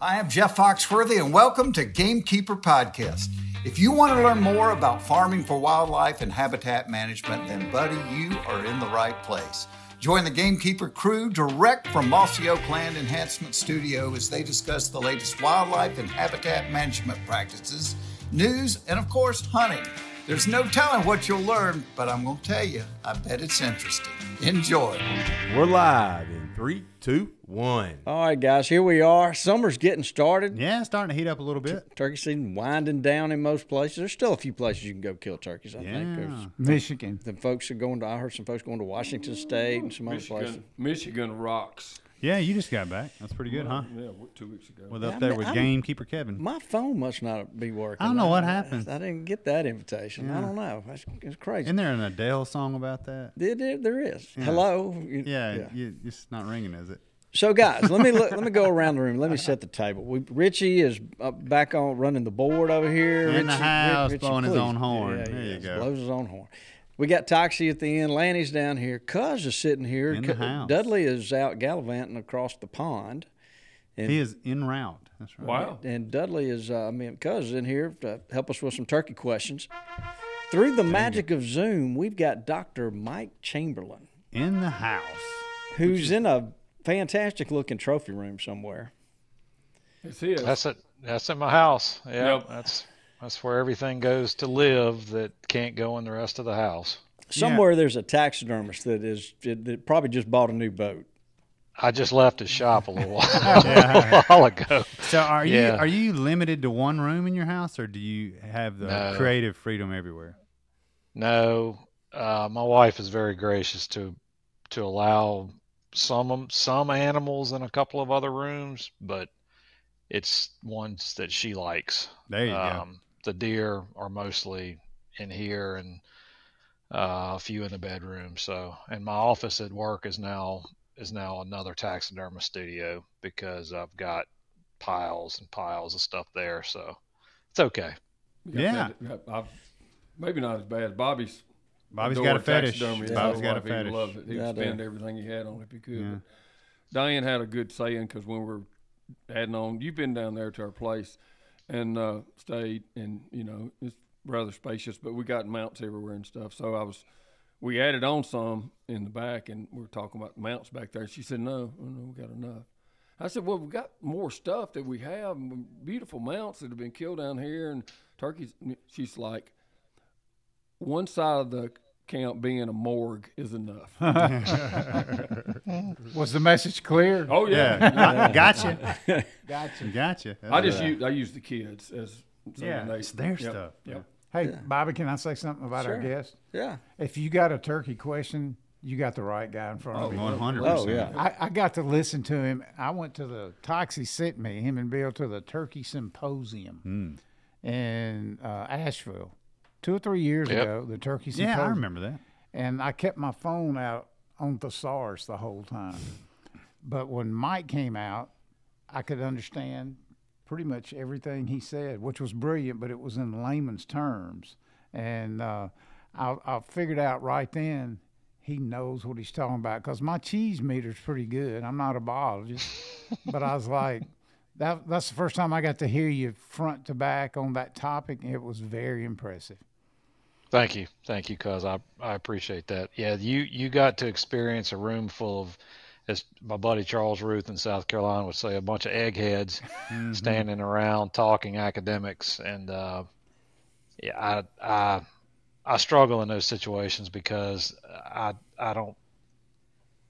Hi, I'm Jeff Foxworthy, and welcome to Gamekeeper Podcast. If you want to learn more about farming for wildlife and habitat management, then, buddy, you are in the right place. Join the Gamekeeper crew direct from Mossy Oak Land Enhancement Studio as they discuss the latest wildlife and habitat management practices, news, and, of course, hunting. There's no telling what you'll learn, but I'm going to tell you, I bet it's interesting. Enjoy. We're live in 3, 2, 1. All right, guys, here we are. Summer's getting started. Yeah, it's starting to heat up a little bit. Turkey season winding down in most places. There's still a few places you can go kill turkeys, I think. There's Michigan. the folks are going to, I heard some folks going to Washington State and some other places. Michigan rocks. Yeah, you just got back. That's pretty good, huh? Yeah, 2 weeks ago. With up there with Gamekeeper Kevin. My phone must not be working. I don't know what happened. I didn't get that invitation. Yeah. I don't know. It's crazy. Isn't there an Adele song about that? There is. Yeah. Hello. Yeah. It's not ringing, is it? So, guys, let me go around the room. Let me set the table. Richie is back on running the board over here. In the house, Richie, blowing his please. own horn. Yeah, There you go. Blows his own horn. We got Toxie at the end. Lanny's down here. Cuz is sitting here. In the house. Dudley is out gallivanting across the pond. And, He is en route. That's right. Wow. And Dudley is, Cuz is in here to help us with some turkey questions. Through the magic of Zoom, we've got Dr. Mike Chamberlain, In the house. who's in a fantastic-looking trophy room somewhere. It's his. That's it. That's in my house. Yeah, Yep. that's where everything goes to live that can't go in the rest of the house. Somewhere there's a taxidermist that probably just bought a new boat. I just left his shop a little while ago. So are Yeah. you limited to one room in your house, or do you have the No. creative freedom everywhere? No, my wife is very gracious to allow some animals in a couple of other rooms, but it's ones that she likes. There you go. The deer are mostly in here, and a few in the bedroom. So, and my office at work is now another taxidermist studio because I've got piles and piles of stuff there. So it's okay. Yeah. Maybe not as bad as Bobby's. Bobby's got a fetish. taxidermy. Bobby's got a He fetish. loves it. He'd Yeah, I do. spend everything he had on it if he could. Yeah. But Diane had a good saying because when we're adding on, you've been down there to our place and stayed, and it's rather spacious, but we got mounts everywhere and stuff. So we added on some in the back, and we were talking about the mounts back there. She said, "No, we got enough." I said, "Well, we got more stuff that we have, beautiful mounts that have been killed down here, and turkeys." She's like, "One side of the camp being a morgue is enough." Was the message clear? Oh yeah. Yeah. Gotcha. Gotcha. I use the kids as It's their Yep, stuff. Yep. Hey, Bobby, can I say something about our Sure. guest? Yeah. If you got a turkey question, you got the right guy in front of you. 100%. Oh, yeah. I got to listen to him. I went to the Toxie sent me, him and Bill, to the Turkey Symposium in Asheville 2 or 3 years Yep. ago. The Turkey Symposium. Yeah, I remember that. And I kept my phone out on thesaurus the whole time. But when Mike came out, I could understand pretty much everything he said, which was brilliant, but it was in layman's terms. And I figured out right then he knows what he's talking about because my cheese meter's pretty good. I'm not a biologist, but I was like, that's the first time I got to hear you front to back on that topic. It was very impressive. Thank you, cuz I appreciate that. Yeah, you got to experience a room full of, as my buddy Charles Ruth in South Carolina would say, a bunch of eggheads standing around talking academics, and yeah, I struggle in those situations because I don't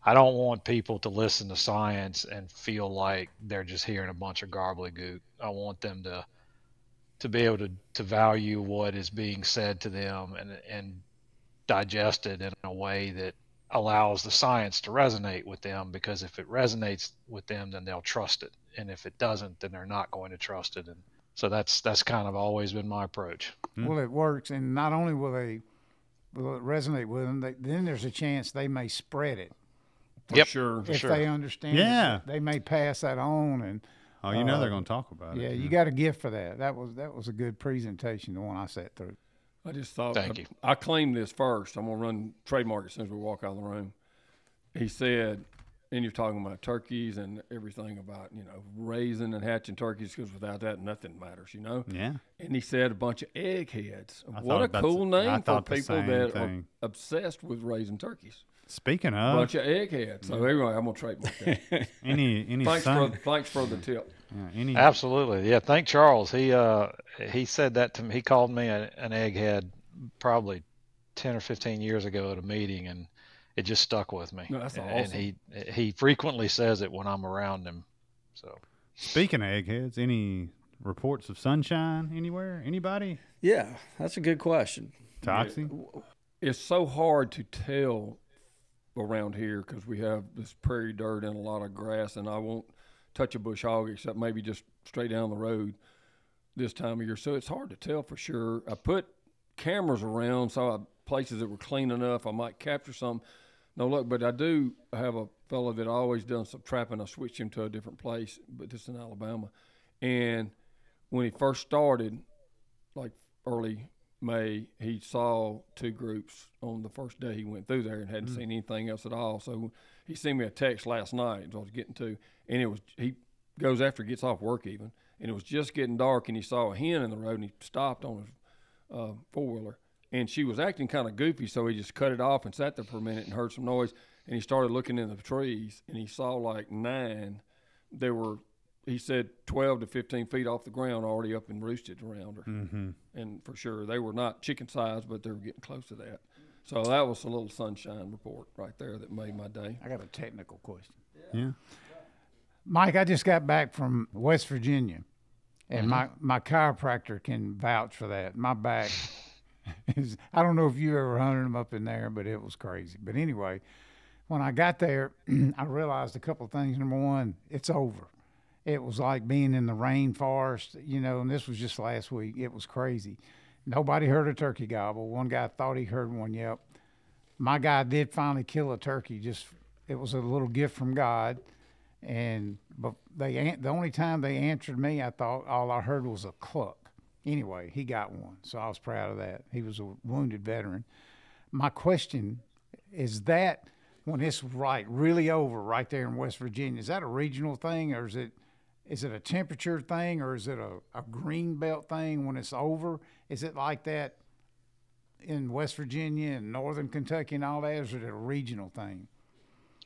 want people to listen to science and feel like they're just hearing a bunch of gobbledygook. I want them to be able to value what is being said to them and digest it in a way that allows the science to resonate with them, because if it resonates with them, then they'll trust it. And if it doesn't, then they're not going to trust it. And so that's kind of always been my approach. Well, it works, and not only will it resonate with them, then there's a chance they may spread it. For sure. If they understand it, they may pass that on. And Oh, you know they're going to talk about it. yeah, you got a gift for that. That was a good presentation, the one I sat through. I just thought, Thank you. I claimed this first. I'm going to run trademark as soon as we walk out of the room. He said, and you're talking about turkeys and everything about, raising and hatching turkeys, because without that, nothing matters, Yeah. And he said a bunch of eggheads. I What a thought cool I name for thought the people same that thing. are obsessed with raising turkeys. Speaking A of, bunch of eggheads. So anyway, I'm going to trademark that. any Thanks for the tip. any Absolutely. Yeah. Thank Charles. He said that to me. He called me an egghead probably 10 or 15 years ago at a meeting, and it just stuck with me. No, that's And awesome. he frequently says it when I'm around him. So Speaking of eggheads, any reports of sunshine anywhere? Anybody? Yeah, that's a good question. Toxie? It's so hard to tell around here because we have this prairie dirt and a lot of grass, and I won't touch a bush hog except maybe just straight down the road this time of year. So it's hard to tell for sure. I put cameras around places that were clean enough I might capture some. No luck, but I do have a fellow that always done some trapping. I switched him to a different place, but this is in Alabama. And when he first started, like early May, he saw two groups on the first day he went through there and hadn't seen anything else at all. So he sent me a text last night as I was getting to, and he goes after he gets off work even, and it was just getting dark, and he saw a hen in the road, and he stopped on his four-wheeler. And she was acting kind of goofy, so he just cut it off and sat there for a minute and heard some noise. And he started looking in the trees, and he saw like 9. There were, he said, 12 to 15 feet off the ground already up and roosted around her. Mm-hmm. And for sure, they were not chicken size, but they were getting close to that. So that was a little sunshine report right there that made my day. I got a technical question. Yeah. Mike, I just got back from West Virginia, and my chiropractor can vouch for that. My back I don't know if you ever hunted them up in there, but it was crazy. But anyway, when I got there, I realized a couple of things. Number one, it's over. It was like being in the rainforest, and this was just last week. It was crazy. Nobody heard a turkey gobble. One guy thought he heard one yelp. My guy did finally kill a turkey. It was a little gift from God. But the only time they answered me, I thought all I heard was a cluck. Anyway, he got one, so I was proud of that. He was a wounded veteran. My question is that when it's really over right there in West Virginia, is that a regional thing, or is it a temperature thing, or is it a green belt thing when it's over? Is it like that in West Virginia and northern Kentucky and all that, or is it a regional thing?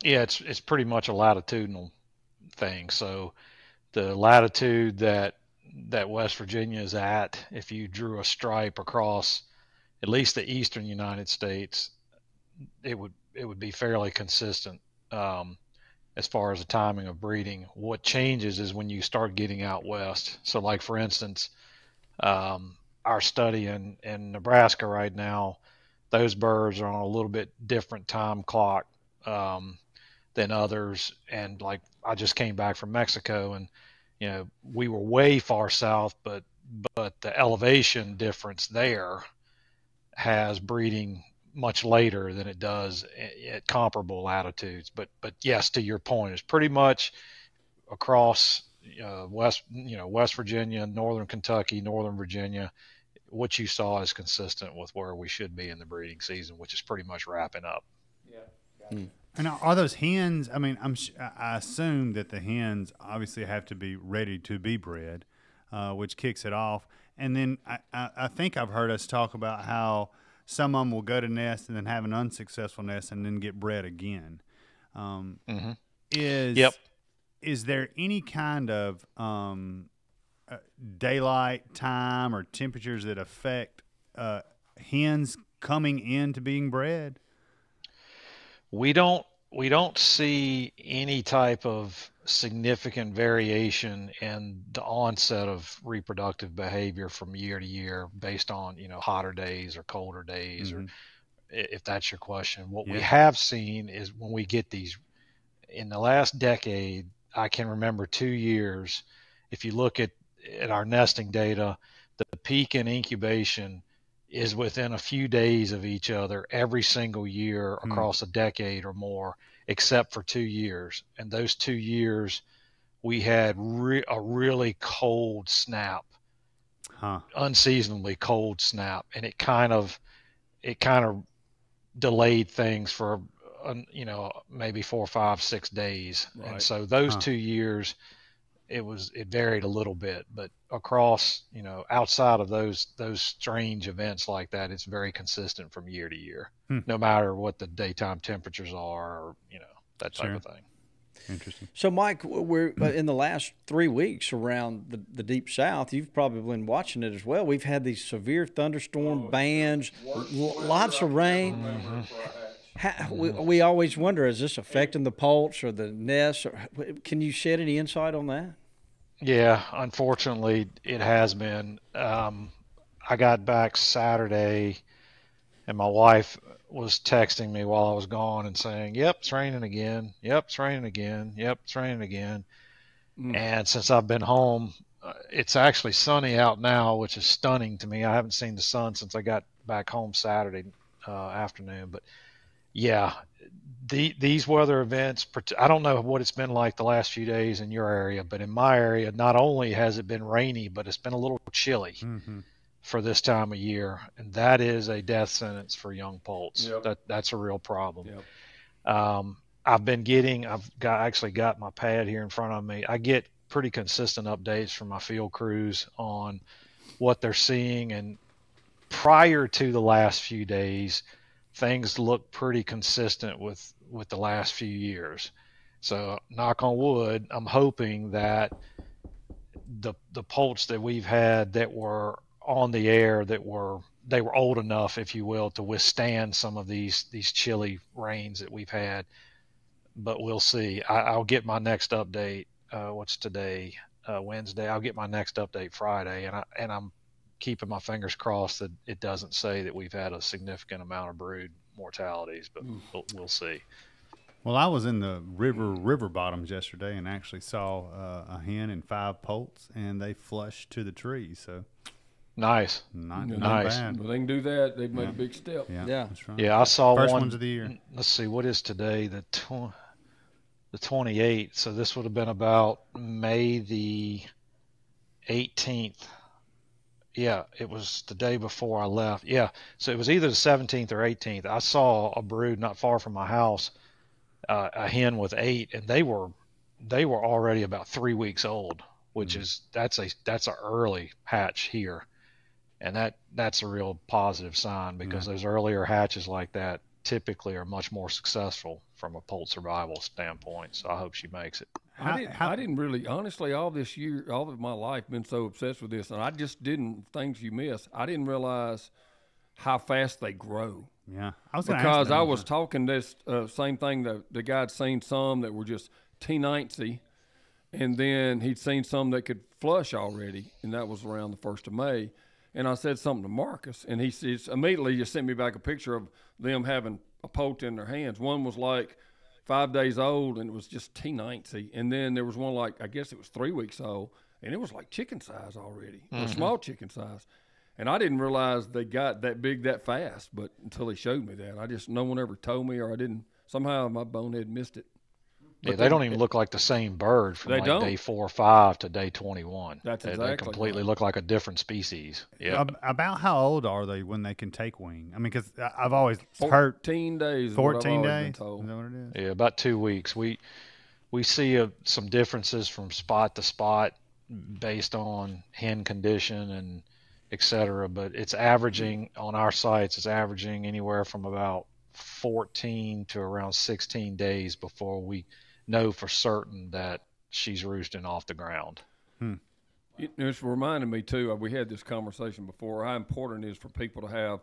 Yeah, it's pretty much a latitudinal thing. So the latitude that West Virginia is at, if you drew a stripe across at least the eastern United States, it would be fairly consistent as far as the timing of breeding. What changes is when you start getting out west. So like, for instance, our study in Nebraska right now, those birds are on a little bit different time clock than others. And like, I just came back from Mexico, and we were way far south, but the elevation difference there has breeding much later than it does at comparable latitudes. But yes, to your point, it's pretty much across West Virginia, northern Kentucky, northern Virginia. What you saw is consistent with where we should be in the breeding season, which is pretty much wrapping up. Mm. And are those hens? I mean, I assume that the hens obviously have to be ready to be bred, which kicks it off. And then I think I've heard us talk about how some of them will go to nest and then have an unsuccessful nest and then get bred again. Is there any kind of daylight time or temperatures that affect hens coming into being bred? We don't see any type of significant variation in the onset of reproductive behavior from year to year based on, hotter days or colder days, or if that's your question. What we have seen is when we get these in the last decade, I can remember 2 years. If you look at our nesting data, the peak in incubation is within a few days of each other every single year across a decade or more, except for 2 years. And those 2 years, we had a really cold snap, unseasonably cold snap, and it kind of delayed things for you know, maybe 4, 5, 6 days. Right. And so those 2 years, it varied a little bit, but across, you know, outside of those strange events like that, it's very consistent from year to year, no matter what the daytime temperatures are, or, you know, that type of thing. Interesting. So, Mike, we're in the last 3 weeks around the Deep South. You've probably been watching it as well. We've had these severe thunderstorm bands, lots of rain. We always wonder, is this affecting the poults or the nests? Can you shed any insight on that? Yeah, unfortunately, it has been. I got back Saturday, and my wife was texting me while I was gone and saying, "Yep, it's raining again. Yep, it's raining again. Yep, it's raining again." And since I've been home, it's actually sunny out now, which is stunning to me. I haven't seen the sun since I got back home Saturday afternoon. But yeah, these weather events, I don't know what it's been like the last few days in your area, but in my area, not only has it been rainy, but it's been a little chilly for this time of year, and that is a death sentence for young poults. That's a real problem. I've actually got my pad here in front of me. I get pretty consistent updates from my field crews on what they're seeing, and prior to the last few days, things look pretty consistent with the last few years. So, knock on wood, I'm hoping that the poults that we've had that were on the air, they were old enough, if you will, to withstand some of these chilly rains that we've had. But we'll see. I'll get my next update. What's today? Wednesday. I'll get my next update Friday, and I'm keeping my fingers crossed that it doesn't say that we've had a significant amount of brood mortalities, but we'll see. Well, I was in the river bottoms yesterday and actually saw a hen and 5 poults, and they flushed to the trees. So nice, not nice. bad. Well, they can do that. They've made a big step. Yeah. That's right. Yeah, I saw First one. ones of the year. Let's see, what is today? The 28th. So this would have been about May the 18th. Yeah, it was the day before I left. Yeah, so it was either the 17th or 18th. I saw a brood not far from my house, a hen with 8, and they were already about 3 weeks old, which is that's an early hatch here, and that's a real positive sign, because those earlier hatches like that typically are much more successful from a poult survival standpoint. So I hope she makes it. I didn't really, honestly, all this year, all of my life, been so obsessed with this, and I just didn't, things you miss, I didn't realize how fast they grow. Yeah, I was gonna because ask that. I was talking this same thing. The guy'd seen some that were just T90, and then he'd seen some that could flush already, and that was around the 1st of May. And I said something to Marcus, and he immediately just sent me back a picture of them having a poult in their hands. One was like 5 days old, and it was just T90. And then there was one like, I guess it was 3 weeks old, and it was like chicken size already, or small chicken size. And I didn't realize they got that big that fast, but until he showed me that. No one ever told me, or I didn't, somehow my bonehead missed it. Yeah, they don't even look like the same bird from like day 4 or 5 to day 21. That's They exactly completely look like a different species. Yeah. About how old are they when they can take wing? I mean, because I've always heard 14 days. 14 days. Been told. Is that what it is? Yeah, about 2 weeks. We see some differences from spot to spot based on hen condition and et cetera, but it's averaging on our sites. It's averaging anywhere from about 14 to around 16 days before we know for certain that she's roosting off the ground. It's reminded me too, we had this conversation before, how important it is for people to have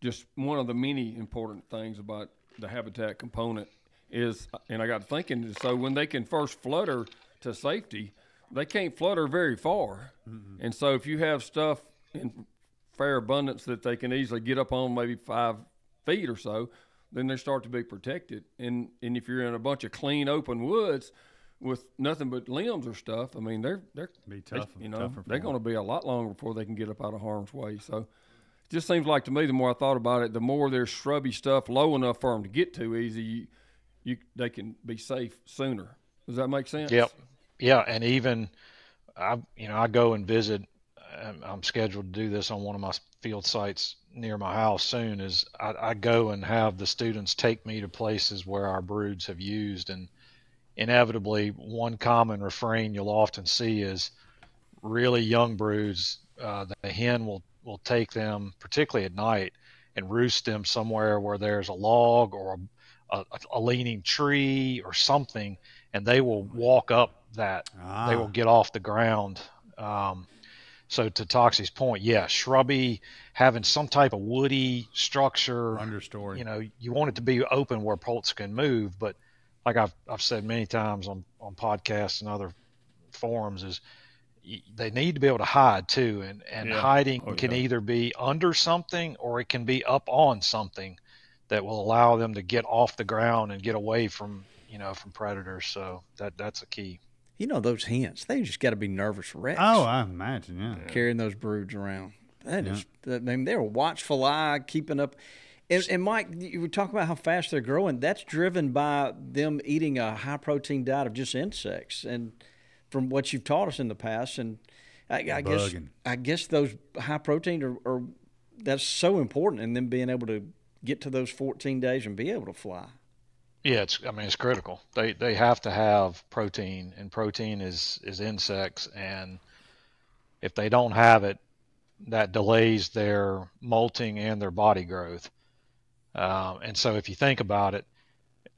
just one of the many important things about the habitat component is, and I got thinking, so when they can first flutter to safety, they can't flutter very far. And so if you have stuff in fair abundance that they can easily get up on, maybe 5 feet or so, then they start to be protected. And if you're in a bunch of clean open woods with nothing but limbs or stuff, I mean, they're Be tough, they're going to be a lot longer before they can get up out of harm's way. So it just seems like to me, the more I thought about it, the more there's shrubby stuff low enough for them to get to easy, they can be safe sooner. Does that make sense? Yep. Yeah, and even I go and visit I'm scheduled to do this on one of my field sites near my house soon, is I go and have the students take me to places where our broods have used, and inevitably one common refrain you'll often see is really young broods. The hen will take them, particularly at night, and roost them somewhere where there's a log or a leaning tree or something, and they will walk up that. They will get off the ground. So to Toxie's point, yeah, shrubby, having some type of woody structure. Understory. You want it to be open where poults can move, but like I've said many times on podcasts and other forums, is they need to be able to hide too, and hiding can either be under something or it can be up on something that will allow them to get off the ground and get away from from predators. So that's a key. Those hens, they just got to be nervous wrecks. Oh, I imagine, yeah. Carrying those broods around. They're a watchful eye, keeping up. And Mike, you were talking about how fast they're growing. That's driven by them eating a high-protein diet of just insects, and from what you've taught us in the past. And I guess those high protein are that's so important in them being able to get to those 14 days and be able to fly. Yeah, it's critical. They have to have protein, and protein is insects, and if they don't have it, that delays their molting and their body growth. And so if you think about it,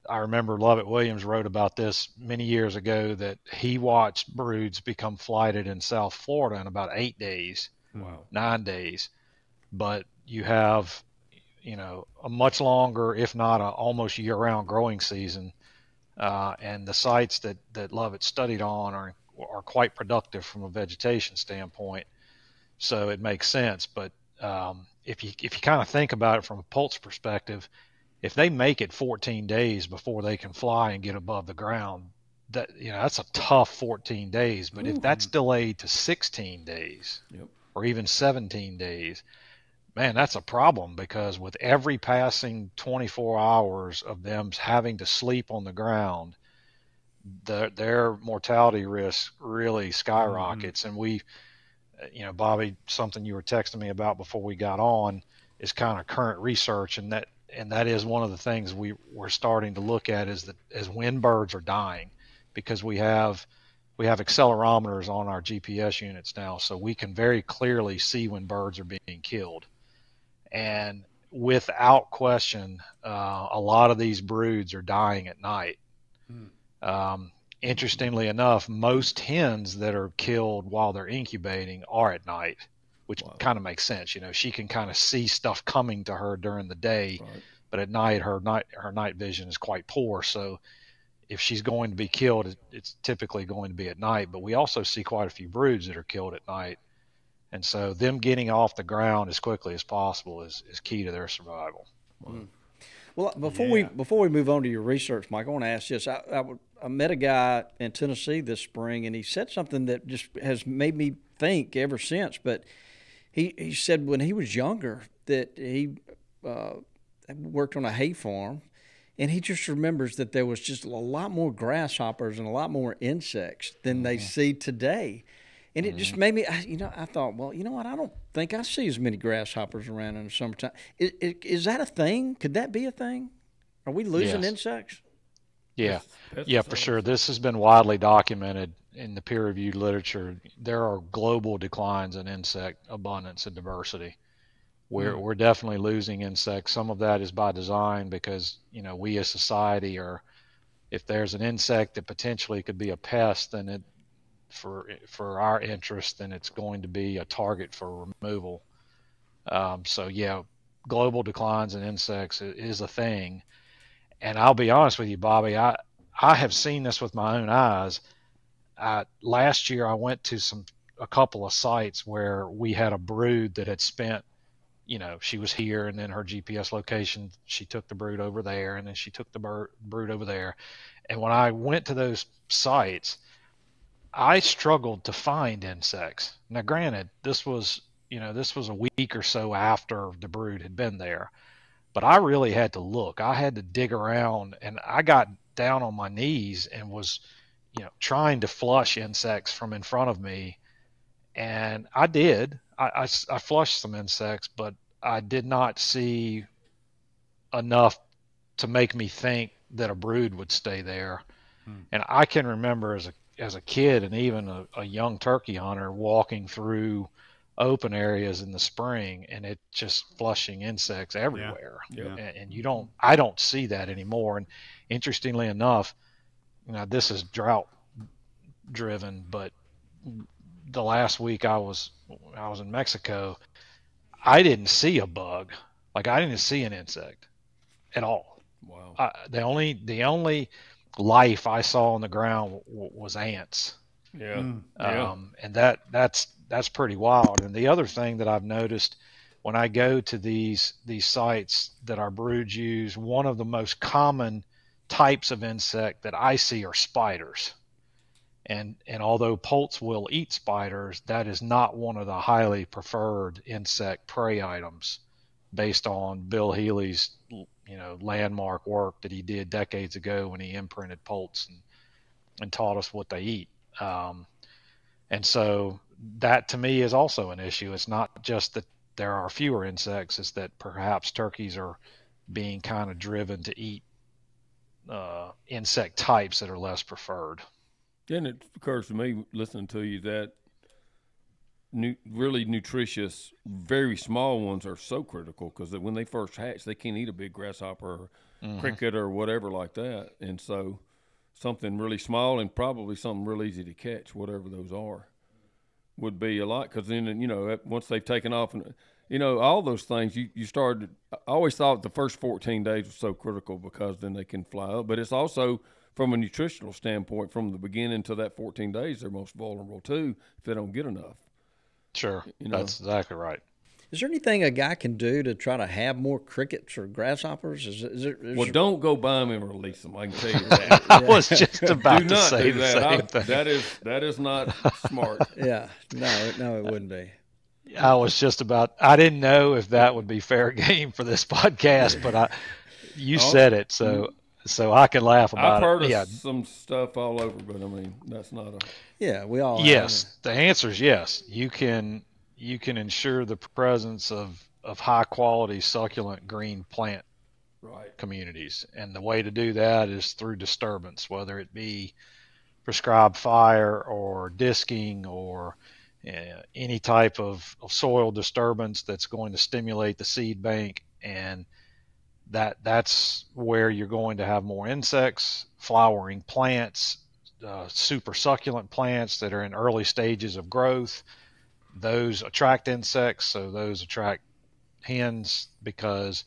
I remember Lovett Williams wrote about this many years ago, that he watched broods become flighted in South Florida in about 8 days, 9 days. But you have a much longer, if not a almost year-round growing season, and the sites that Lovett studied on are quite productive from a vegetation standpoint. So it makes sense. But if you kind of think about it from a poult's perspective, if they make it 14 days before they can fly and get above the ground, that's a tough 14 days. But if that's delayed to 16 days or even 17 days, man, that's a problem, because with every passing 24 hours of them having to sleep on the ground, their mortality risk really skyrockets. And we, Bobby, something you were texting me about before we got on is kind of current research, and that is one of the things we're starting to look at is as when birds are dying, because we have accelerometers on our GPS units now, so we can very clearly see when birds are being killed. And without question, a lot of these broods are dying at night. Interestingly enough, most hens that are killed while they're incubating are at night, which kind of makes sense. She can kind of see stuff coming to her during the day, but at night her night vision is quite poor. So if she's going to be killed, it's typically going to be at night. But we also see quite a few broods that are killed at night. And so them getting off the ground as quickly as possible is key to their survival. Well, before we move on to your research, Mike, I want to ask this. I met a guy in Tennessee this spring, and he said something that just has made me think ever since. But he said when he was younger that he worked on a hay farm, and he just remembers that there was just a lot more grasshoppers and a lot more insects than they see today. And it just made me, I thought, well, you know what? I don't think I see as many grasshoppers around in the summertime. Is that a thing? Could that be a thing? Are we losing insects? Yeah, for sure. This has been widely documented in the peer-reviewed literature. There are global declines in insect abundance and diversity. We're definitely losing insects. Some of that is by design, because we as society if there's an insect that potentially could be a pest, then for our interest, then it's going to be a target for removal. So yeah, global declines in insects is a thing. And I'll be honest with you, Bobby, I have seen this with my own eyes. Last year I went to a couple of sites where we had a brood that had spent, she was here, and then her GPS location, she took the brood over there, and then she took the brood over there. And when I went to those sites, I struggled to find insects. Now, granted, this was a week or so after the brood had been there, but I really had to look. I had to dig around, and I got down on my knees and was, trying to flush insects from in front of me. And I did. I flushed some insects, but I did not see enough to make me think that a brood would stay there. And I can remember as a kid and even a young turkey hunter walking through open areas in the spring and it just flushing insects everywhere. Yeah. And I don't see that anymore. And interestingly enough, this is drought driven, but the last week I was in Mexico, I didn't see a bug. Like I didn't see an insect at all. Wow. The only life I saw on the ground was ants. Yeah. And that's pretty wild. And the other thing that I've noticed when I go to these sites that our broods use, one of the most common types of insect that I see are spiders. And although poults will eat spiders, that is not one of the highly preferred insect prey items based on Bill Healy's landmark work that he did decades ago when he imprinted poults and taught us what they eat. And so that to me is also an issue. It's not just that there are fewer insects, it's that perhaps turkeys are being kind of driven to eat insect types that are less preferred. And it occurs to me listening to you that really nutritious, very small ones are so critical because when they first hatch, they can't eat a big grasshopper or cricket or whatever like that. And so something really small and probably something real easy to catch, whatever those are, would be a lot. Because then, once they've taken off, and all those things, you started. I always thought the first 14 days was so critical because then they can fly up. But it's also from a nutritional standpoint, from the beginning to that 14 days, they're most vulnerable too if they don't get enough. Sure, that's exactly right. Is there anything a guy can do to try to have more crickets or grasshoppers? Well, don't go buy them and release them. I can tell you that. I was just about do to not say do the that. same thing. That is not smart. Yeah, no, it wouldn't be. I didn't know if that would be fair game for this podcast, but you said it, so I can laugh about it. I've heard of some stuff all over, but I mean, that's not a. Yeah, we all. Yes, the answer is yes. You can ensure the presence of high quality succulent green plant communities, and the way to do that is through disturbance, whether it be prescribed fire or disking or any type of soil disturbance that's going to stimulate the seed bank, and that's where you're going to have more insects, flowering plants, super succulent plants that are in early stages of growth. Those attract insects, so those attract hens, because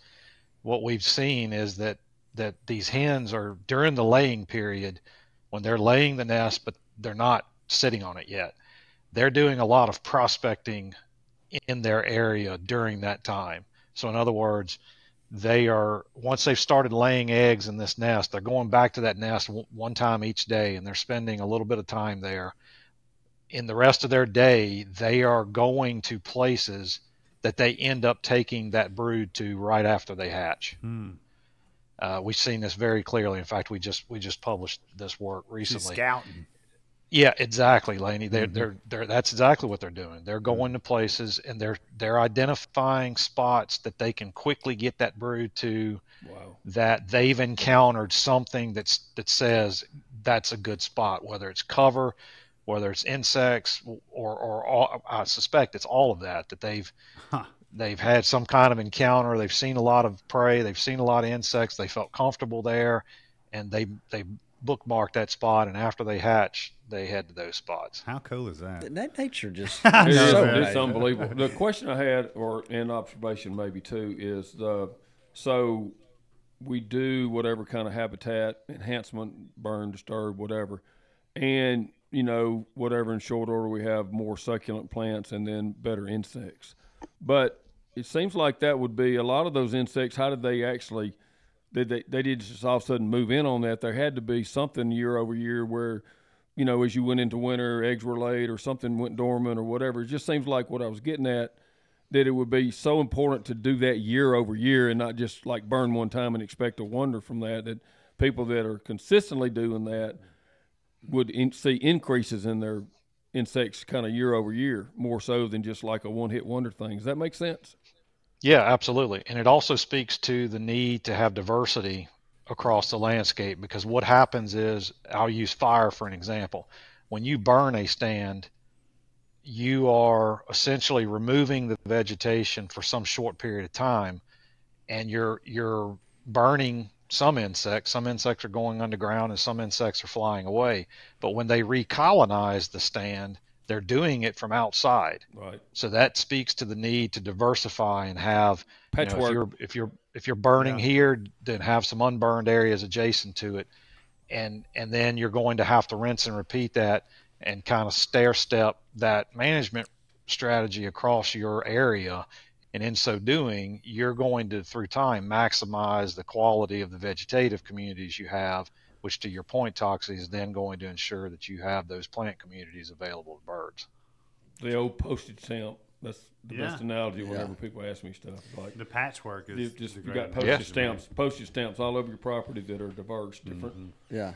what we've seen is that these hens are, during the laying period, when they're laying the nest, but they're not sitting on it yet, they're doing a lot of prospecting in their area during that time. So in other words, once they've started laying eggs in this nest, they're going back to that nest one time each day, and they're spending a little bit of time there. In the rest of their day, they are going to places that they end up taking that brood to right after they hatch. We've seen this very clearly. In fact, we just published this work recently. She's scouting. Yeah, exactly, Laney. They're that's exactly what they're doing. They're going to places and they're identifying spots that they can quickly get that brood to. Wow. That they've encountered something that says that's a good spot, whether it's cover, whether it's insects, or all, I suspect it's all of that they've had some kind of encounter. They've seen a lot of prey. They've seen a lot of insects. They felt comfortable there, and they bookmarked that spot. And after they hatch, they head to those spots. How cool is that? That nature just it's unbelievable. The question I had, or an observation maybe too, is so we do whatever kind of habitat enhancement, burn, disturb, whatever, and whatever in short order we have more succulent plants and then better insects. But it seems like that would be a lot of those insects. How did they actually? They did just all of a sudden move in on that? There had to be something year over year where, as you went into winter, eggs were laid or something went dormant or whatever. It just seems like what I was getting at, that it would be so important to do that year over year and not just like burn one time and expect a wonder from that. That people that are consistently doing that would see increases in their insects kind of year over year, more so than just like a one-hit wonder thing. Does that make sense? Yeah, absolutely. And it also speaks to the need to have diversity across the landscape, because what happens is, I'll use fire for an example. When you burn a stand, you are essentially removing the vegetation for some short period of time, and you're burning some insects. Some insects are going underground and some insects are flying away. But when they recolonize the stand, they're doing it from outside. Right. So that speaks to the need to diversify and have, Patchwork. if you're burning here, then have some unburned areas adjacent to it. And then you're going to have to rinse and repeat that and kind of stair step that management strategy across your area. And in so doing, you're going to, through time, maximize the quality of the vegetative communities you have, which, to your point, Toxie, is then going to ensure that you have those plant communities available to birds. The old postage stamp. That's the best analogy whenever people ask me stuff. Like the patchwork is just a you great got analogy. postage stamps all over your property that are diverse, different. Yeah,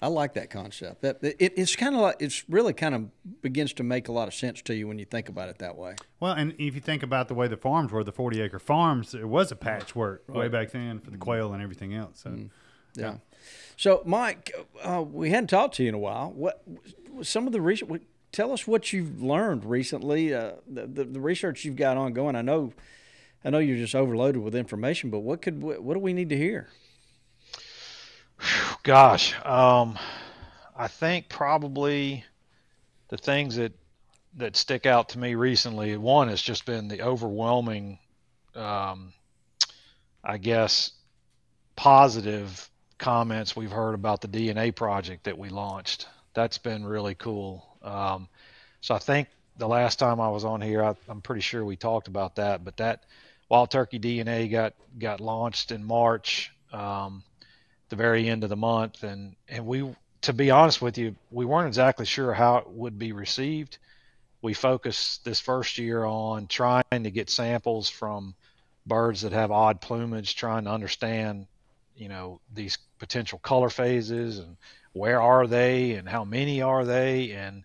I like that concept. It's kind of like, it's really kind of begins to make a lot of sense to you when you think about it that way. Well, and if you think about the way the farms were, the 40-acre farms, it was a patchwork way back then for the quail and everything else. So, Yeah. So, Mike, we hadn't talked to you in a while. What some of the research? Tell us what you've learned recently. The research you've got ongoing. I know you're just overloaded with information, but what do we need to hear? Gosh, I think probably the things that stick out to me recently, one has just been the overwhelming, I guess, positive comments we've heard about the DNA project that we launched. That's been really cool. So I think the last time I was on here, I'm pretty sure we talked about that, but that wild turkey DNA got launched in March, the very end of the month. And we, to be honest with you, we weren't exactly sure how it would be received. We focused this first year on trying to get samples from birds that have odd plumage, trying to understand, these potential color phases and where are they and how many are they. And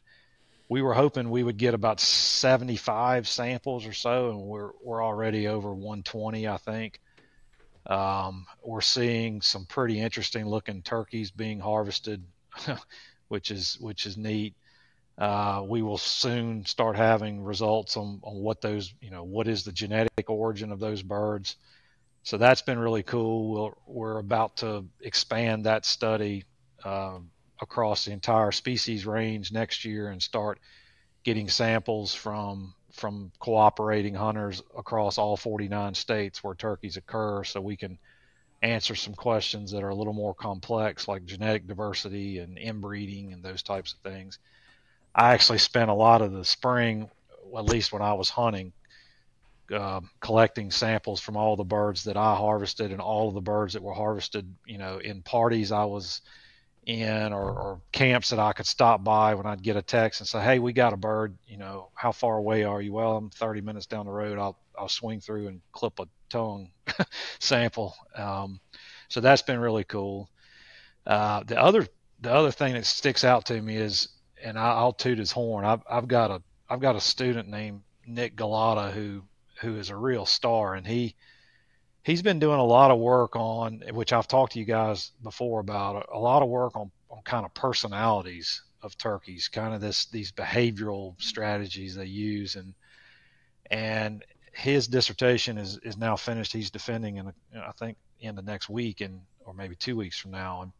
we were hoping we would get about 75 samples or so, and we're already over 120, I think. We're seeing some pretty interesting looking turkeys being harvested, which is neat. We will soon start having results on what those, what is the genetic origin of those birds. So that's been really cool. We're about to expand that study across the entire species range next year and start getting samples from cooperating hunters across all 49 states where turkeys occur, so we can answer some questions that are a little more complex, like genetic diversity and inbreeding and those types of things. I actually spent a lot of the spring, at least when I was hunting, collecting samples from all the birds that I harvested and all of the birds that were harvested, in parties I was in or camps that I could stop by when I'd get a text and say, hey, we got a bird, how far away are you? Well, I'm 30 minutes down the road. I'll swing through and clip a tongue sample. So that's been really cool. The other thing that sticks out to me is, and I'll toot his horn, I've got a student named Nick Galata who is a real star, and he's been doing a lot of work on, which I've talked to you guys before about, a lot of work on kind of personalities of turkeys, kind of these behavioral strategies they use, and his dissertation is now finished. He's defending I think in the next week or maybe 2 weeks from now, and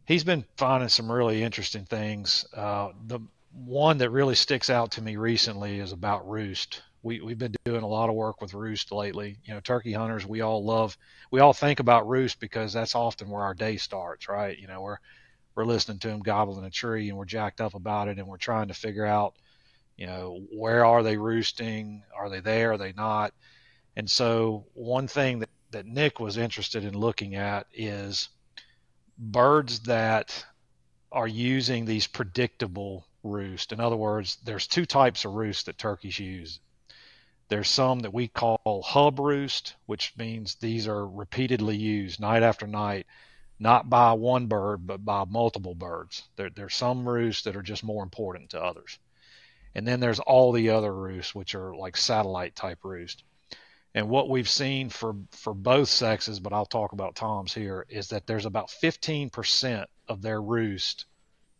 he's been finding some really interesting things. The one that really sticks out to me recently is about roost. We've been doing a lot of work with roost lately. Turkey hunters, we all think about roost because that's often where our day starts, right? We're listening to them gobbling a tree and we're jacked up about it, and we're trying to figure out, where are they roosting? Are they there? Are they not? And so one thing that Nick was interested in looking at is birds that are using these predictable roosts. In other words, there's two types of roosts that turkeys use. There's some that we call hub roost, which means these are repeatedly used night after night, not by one bird, but by multiple birds. There's some roosts that are just more important to others. And then there's all the other roosts, which are like satellite type roosts. And what we've seen for both sexes, but I'll talk about toms here, is that there's about 15% of their roost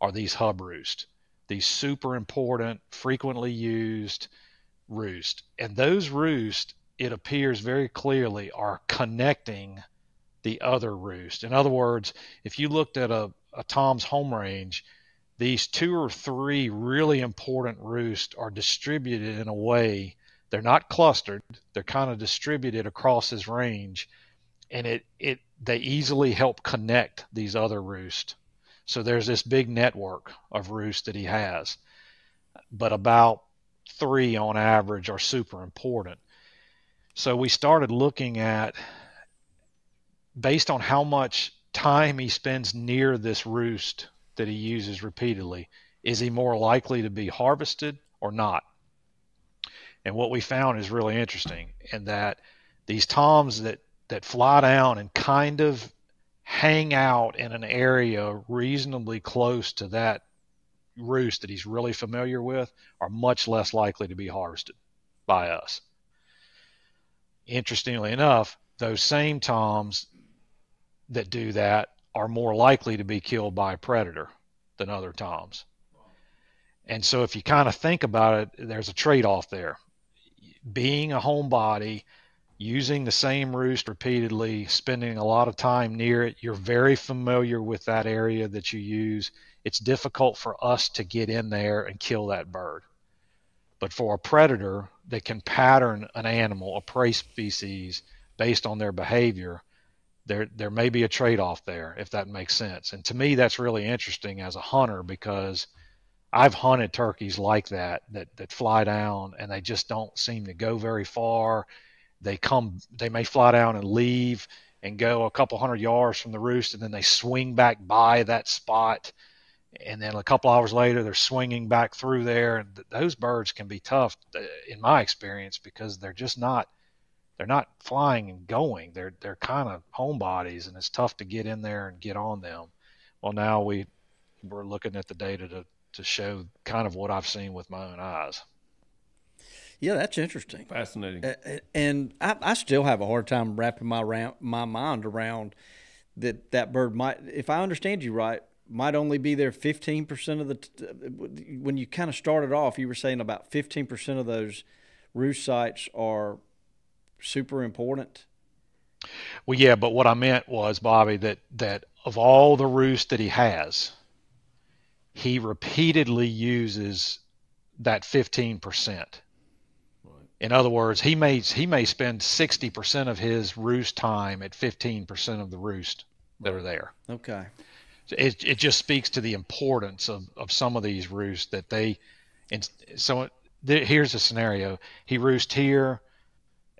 are these hub roosts, these super important, frequently used roosts. And those roosts, it appears very clearly, are connecting the other roost. In other words, if you looked at a tom's home range, these 2 or 3 really important roosts are distributed in a way. They're not clustered. They're kind of distributed across his range, and they easily help connect these other roosts. So there's this big network of roosts that he has, but about 3 on average are super important. So we started looking at, based on how much time he spends near this roost that he uses repeatedly, is he more likely to be harvested or not? And what we found is really interesting, in that these toms that fly down and kind of hang out in an area reasonably close to that roost that he's really familiar with are much less likely to be harvested by us. Interestingly enough, those same toms that do that are more likely to be killed by a predator than other toms. And so if you kind of think about it, there's a trade-off there. Being a homebody, using the same roost repeatedly, spending a lot of time near it, you're very familiar with that area that you use. It's difficult for us to get in there and kill that bird. But for a predator that can pattern an animal, a prey species, based on their behavior, there may be a trade-off there, if that makes sense. And to me, that's really interesting as a hunter, because I've hunted turkeys like that fly down and they just don't seem to go very far. They may fly down and leave and go a couple hundred yards from the roost, and then they swing back by that spot. And then a couple hours later, they're swinging back through there. And those birds can be tough, in my experience, because they're not flying and going. They're kind of homebodies, and it's tough to get in there and get on them. Well, now we're looking at the data to show kind of what I've seen with my own eyes. Yeah, that's interesting. Fascinating. And I still have a hard time wrapping my mind around that bird might, if I understand you right, might only be there 15% of the when you kind of started off, you were saying about 15% of those roost sites are super important. Well, yeah, but what I meant was, Bobby, that of all the roosts that he has, he repeatedly uses that 15%. In other words, he may spend 60% of his roost time at 15% of the roost that are there. Okay. It just speaks to the importance of some of these roosts that they. And so here's a scenario: he roosts here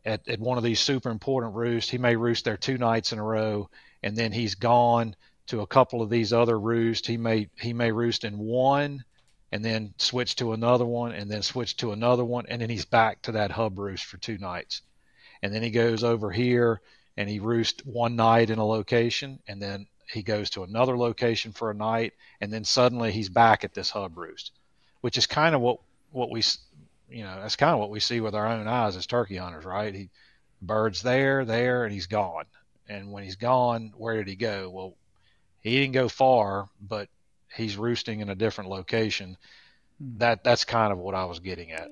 at one of these super important roosts. He may roost there 2 nights in a row, and then he's gone to a couple of these other roosts. He may roost in one, and then switch to another one, and then switch to another one, and then he's back to that hub roost for 2 nights. And then he goes over here and he roosts 1 night in a location, and then he goes to another location for a night, and then suddenly he's back at this hub roost, which is kind of what we, that's kind of what we see with our own eyes as turkey hunters, right? Bird's there, and he's gone. And when he's gone, where did he go? Well, he didn't go far, but he's roosting in a different location. That's kind of what I was getting at.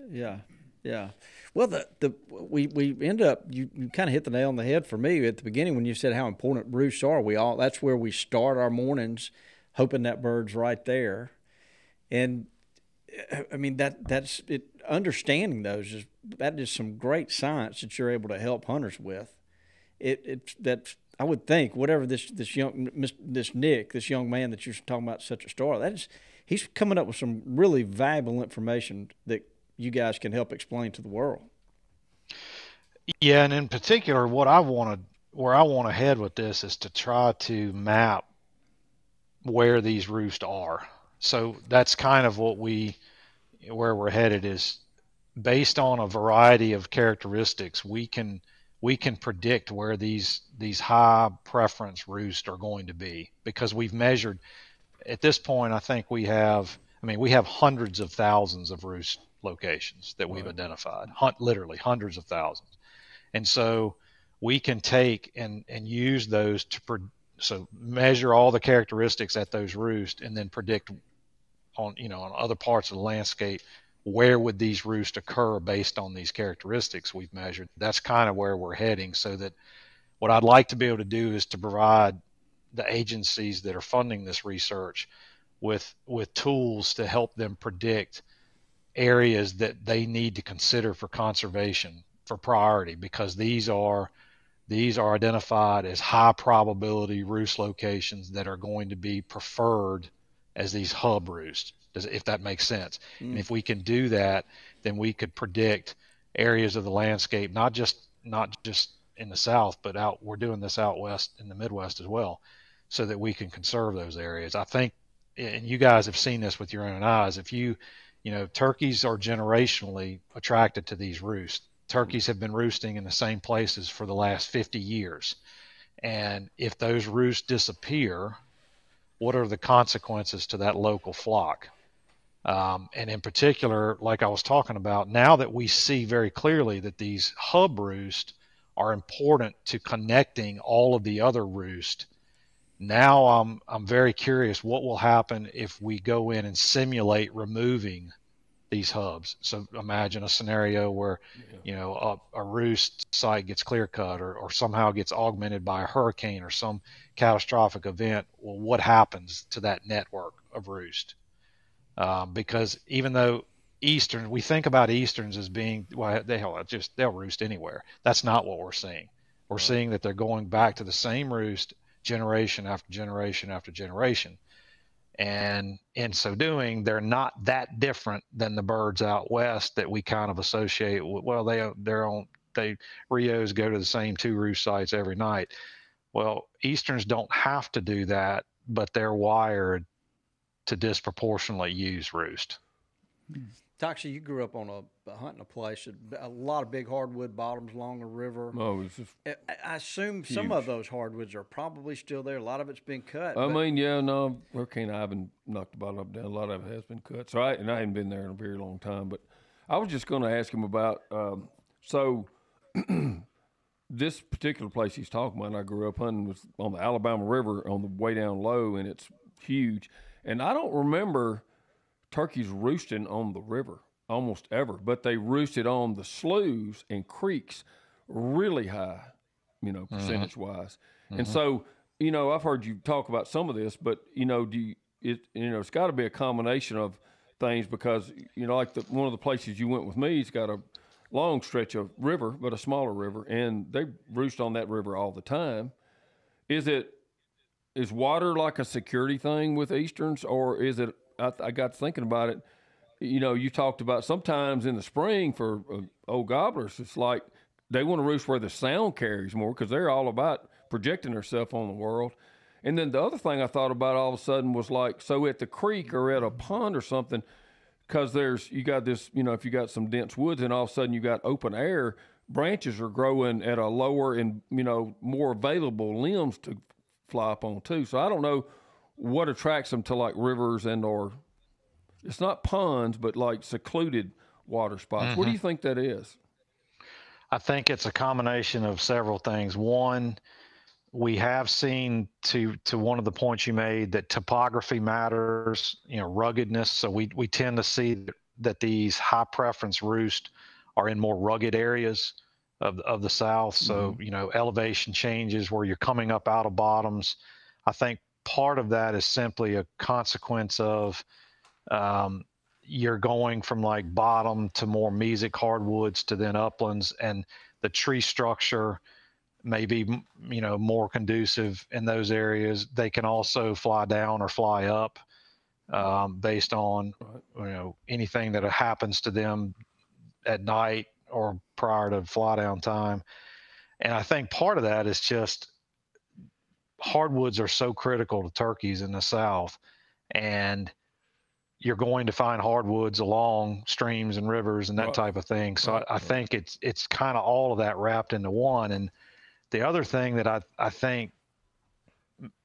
Yeah. Well, we end up, you kind of hit the nail on the head for me at the beginning when you said how important roosts are. That's where we start our mornings, hoping that bird's right there. And I mean, that's it. Understanding those that is some great science that you're able to help hunters with. That's, I would think, whatever this young man that you're talking about, such a star, he's coming up with some really valuable information that you guys can help explain to the world. Yeah, and in particular, where I want to head with this is to try to map where these roosts are. So that's kind of where we're headed, is based on a variety of characteristics, we can predict where these high preference roosts are going to be, because we've measured at this point. I think we have hundreds of thousands of roosts locations that we've identified, literally hundreds of thousands. And so we can take and use those to measure all the characteristics at those roosts, and then predict on other parts of the landscape where would these roosts occur based on these characteristics we've measured. That's kind of where we're heading. So that what I'd like to be able to do is to provide the agencies that are funding this research with tools to help them predict areas that they need to consider for conservation for priority, because these are identified as high probability roost locations that are going to be preferred as these hub roosts, if that makes sense. And if we can do that, then we could predict areas of the landscape, not just in the South, but we're doing this out west in the Midwest as well, so that we can conserve those areas. I think, and you guys have seen this with your own eyes, if turkeys are generationally attracted to these roosts. Turkeys have been roosting in the same places for the last 50 years. And if those roosts disappear, what are the consequences to that local flock? And in particular, like I was talking about, now that we see very clearly that these hub roosts are important to connecting all of the other roosts, now I'm very curious what will happen if we go in and simulate removing these hubs. So imagine a scenario where, a roost site gets clear cut or somehow gets augmented by a hurricane or some catastrophic event. Well, what happens to that network of roost? Because even though we think about Easterns as being, they'll roost anywhere. That's not what we're seeing. We're seeing that they're going back to the same roost generation after generation after generation. And in so doing, they're not that different than the birds out west that we kind of associate with. Well, Rios go to the same 2 roost sites every night. Well, Easterns don't have to do that, but they're wired to disproportionately use roost. Toxie, you grew up on hunting a place, a lot of big hardwood bottoms along the river. Oh, it's just I assume some of those hardwoods are probably still there. A lot of it's been cut. Hurricane Ivan knocked the bottom up down. A lot of it has been cut. So I hadn't been there in a very long time. But I was just going to ask him about this particular place he's talking about. I grew up hunting was on the Alabama River on the way down low, and it's huge. And I don't remember turkeys roosting on the river almost ever, but they roosted on the sloughs and creeks really high, percentage wise. And so, I've heard you talk about some of this, but it's got to be a combination of things, because like one of the places you went with me, it's got a long stretch of river, but a smaller river, and they roost on that river all the time. Is water like a security thing with Easterns, or is it? I got thinking about it. You talked about sometimes in the spring for old gobblers, it's like they want to roost where the sound carries more, because they're all about projecting themselves on the world. And then the other thing I thought about all of a sudden was like, so at the creek or at a pond or something, because you got this, if you got some dense woods and all of a sudden you got open air, branches are growing at a lower and, more available limbs to fly up on too. So I don't know what attracts them to like rivers or it's not ponds, but like secluded water spots. What do you think that is? I think it's a combination of several things. One, we have seen to one of the points you made that topography matters, ruggedness. So we tend to see that these high preference roosts are in more rugged areas of the South. So, elevation changes where you're coming up out of bottoms. I think part of that is simply a consequence of you're going from like bottom to more mesic hardwoods to then uplands, and the tree structure may be more conducive in those areas. They can also fly down or fly up based on anything that happens to them at night or prior to fly down time. And I think part of that is just hardwoods are so critical to turkeys in the South, and you're going to find hardwoods along streams and rivers and that type of thing. So I think it's kind of all of that wrapped into one. And the other thing that I think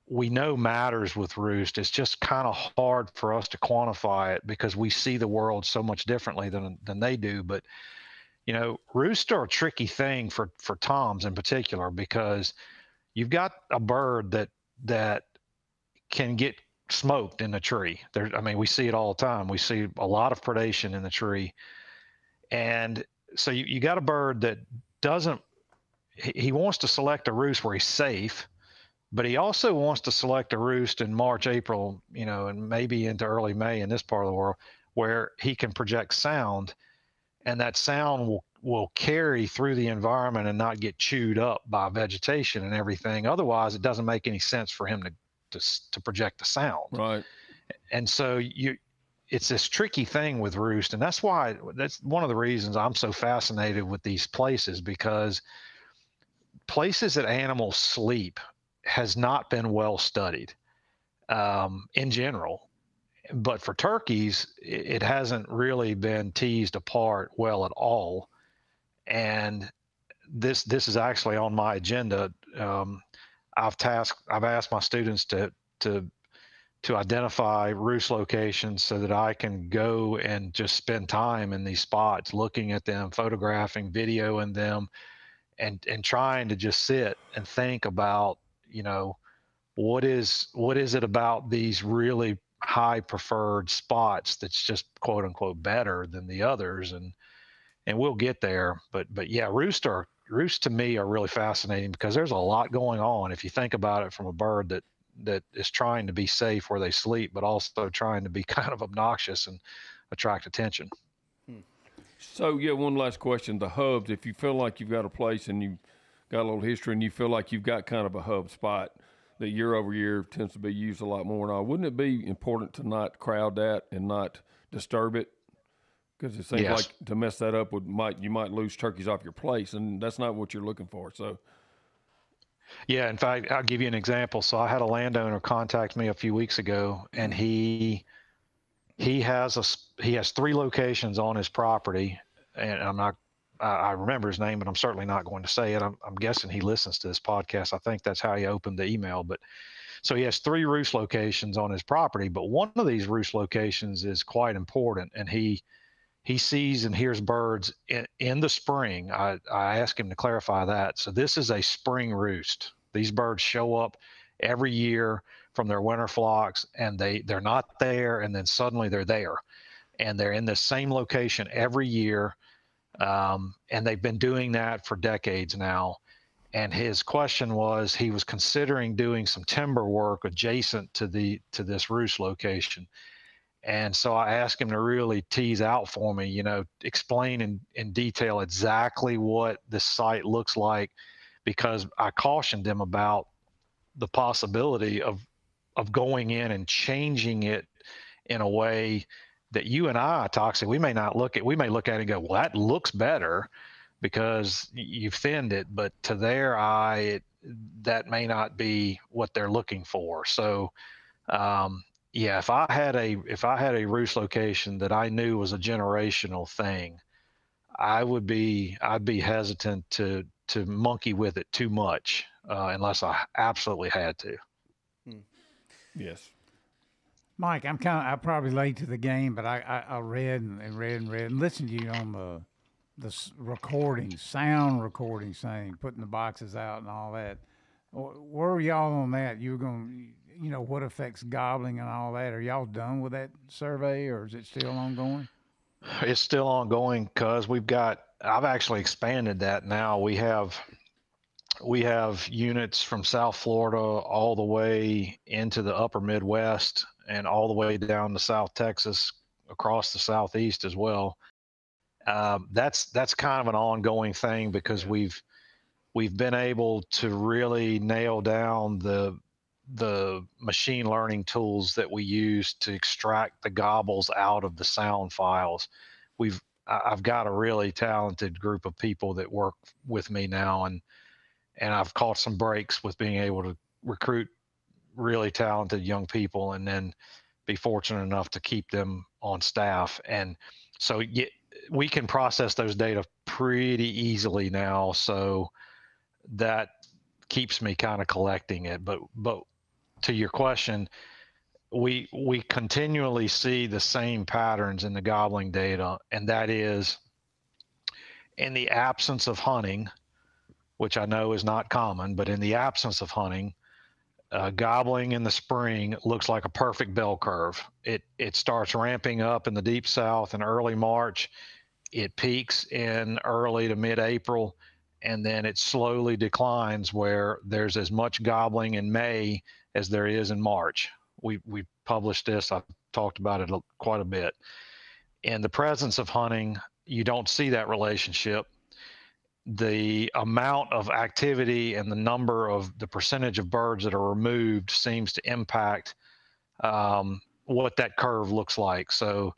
we know matters with roost. It's just kind of hard for us to quantify it because we see the world so much differently than they do. But roosts are a tricky thing for toms in particular, because you've got a bird that can get smoked in the tree. We see it all the time. We see a lot of predation in the tree. And so you got a bird that he wants to select a roost where he's safe, but he also wants to select a roost in March, April, and maybe into early May in this part of the world, where he can project sound, and that sound will carry through the environment and not get chewed up by vegetation and everything. Otherwise, it doesn't make any sense for him to project the sound. Right. And so it's this tricky thing with roost, and that's one of the reasons I'm so fascinated with these places, because places that animals sleep has not been well studied in general. But for turkeys, it hasn't really been teased apart well at all. And this is actually on my agenda. I've asked my students to identify roost locations so that I can go and just spend time in these spots, looking at them, photographing, videoing them, and trying to just sit and think about, what is it about these really high preferred spots that's just quote unquote better than the others, and we'll get there. But yeah, roosts to me are really fascinating because there's a lot going on if you think about it from a bird that is trying to be safe where they sleep, but also trying to be kind of obnoxious and attract attention. So yeah, one last question: the hubs. If you feel like you've got a place and you've got a little history, and you feel like you've got kind of a hub spot that year over year tends to be used a lot more now, wouldn't it be important to not crowd that and not disturb it? Because it seems like to mess that up you might lose turkeys off your place, and that's not what you're looking for. So, yeah, in fact, I'll give you an example. So I had a landowner contact me a few weeks ago, and he has 3 locations on his property, and I remember his name, but I'm certainly not going to say it. I'm guessing he listens to this podcast. I think that's how he opened the email. But so he has 3 roost locations on his property, but one of these roost locations is quite important, and he sees and hears birds in the spring. I asked him to clarify that. So this is a spring roost. These birds show up every year from their winter flocks, and they're not there, and then suddenly they're there, and they're in the same location every year. And they've been doing that for decades now. And his question was, he was considering doing some timber work adjacent to this roost location. And so I asked him to really tease out for me, explain in detail exactly what this site looks like, because I cautioned him about the possibility of going in and changing it in a way that you and I, Toxic, we may look at it and go, well, that looks better because you've thinned it, but to their eye, that may not be what they're looking for. So, yeah, if I had a roost location that I knew was a generational thing, I'd be hesitant to monkey with it too much, unless I absolutely had to. Yes. Mike, I'm probably late to the game, but I read and listened to you on the sound recording thing, putting the boxes out and all that. Where are y'all on that? You were going, what affects gobbling and all that? Are y'all done with that survey, or is it still ongoing? It's still ongoing because I've actually expanded that now. We have units from South Florida all the way into the upper Midwest and all the way down to South Texas, across the Southeast as well. That's kind of an ongoing thing because we've been able to really nail down the machine learning tools that we use to extract the gobbles out of the sound files. I've got a really talented group of people that work with me now, and I've caught some breaks with being able to recruit really talented young people and then be fortunate enough to keep them on staff. And so we can process those data pretty easily now. So that keeps me kind of collecting it. But to your question, we continually see the same patterns in the gobbling data, and that is in the absence of hunting, which I know is not common, but in the absence of hunting, gobbling in the spring looks like a perfect bell curve. It starts ramping up in the deep south in early March. It peaks in early to mid-April, and then it slowly declines where there's as much gobbling in May as there is in March. We published this. I've talked about it quite a bit. In the presence of hunting, you don't see that relationship. The amount of activity and the percentage of birds that are removed seems to impact what that curve looks like. So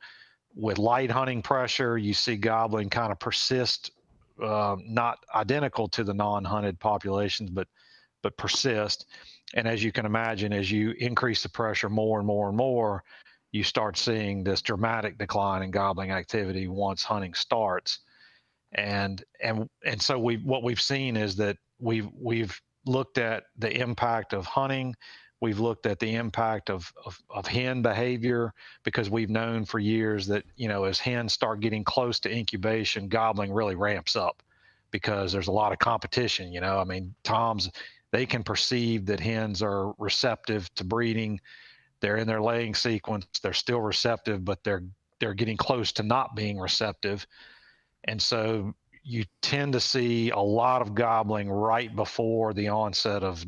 with light hunting pressure, you see gobbling kind of persist, not identical to the non-hunted populations, but persist. And as you can imagine, as you increase the pressure more and more and more, you start seeing this dramatic decline in gobbling activity once hunting starts. And so what we've seen is that we've looked at the impact of hunting. We've looked at the impact of hen behavior, because we've known for years that, as hens start getting close to incubation, gobbling really ramps up because there's a lot of competition. I mean, toms, they can perceive that hens are receptive to breeding. They're in their laying sequence. They're still receptive, but they're getting close to not being receptive. And so you tend to see a lot of gobbling right before the onset of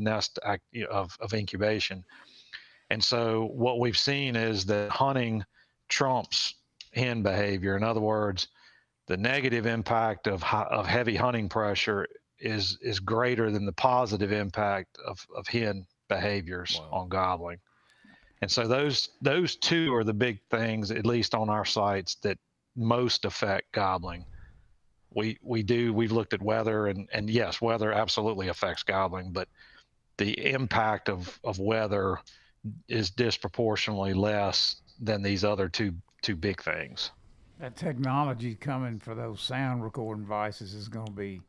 of incubation. And so what we've seen is that hunting trumps hen behavior. In other words, the negative impact of heavy hunting pressure is greater than the positive impact of hen behaviors on gobbling. And so those two are the big things, at least on our sites, that most affect gobbling. We've looked at weather, and yes, weather absolutely affects gobbling, but the impact of weather is disproportionately less than these other two big things. That technology coming for those sound recording devices is going to be,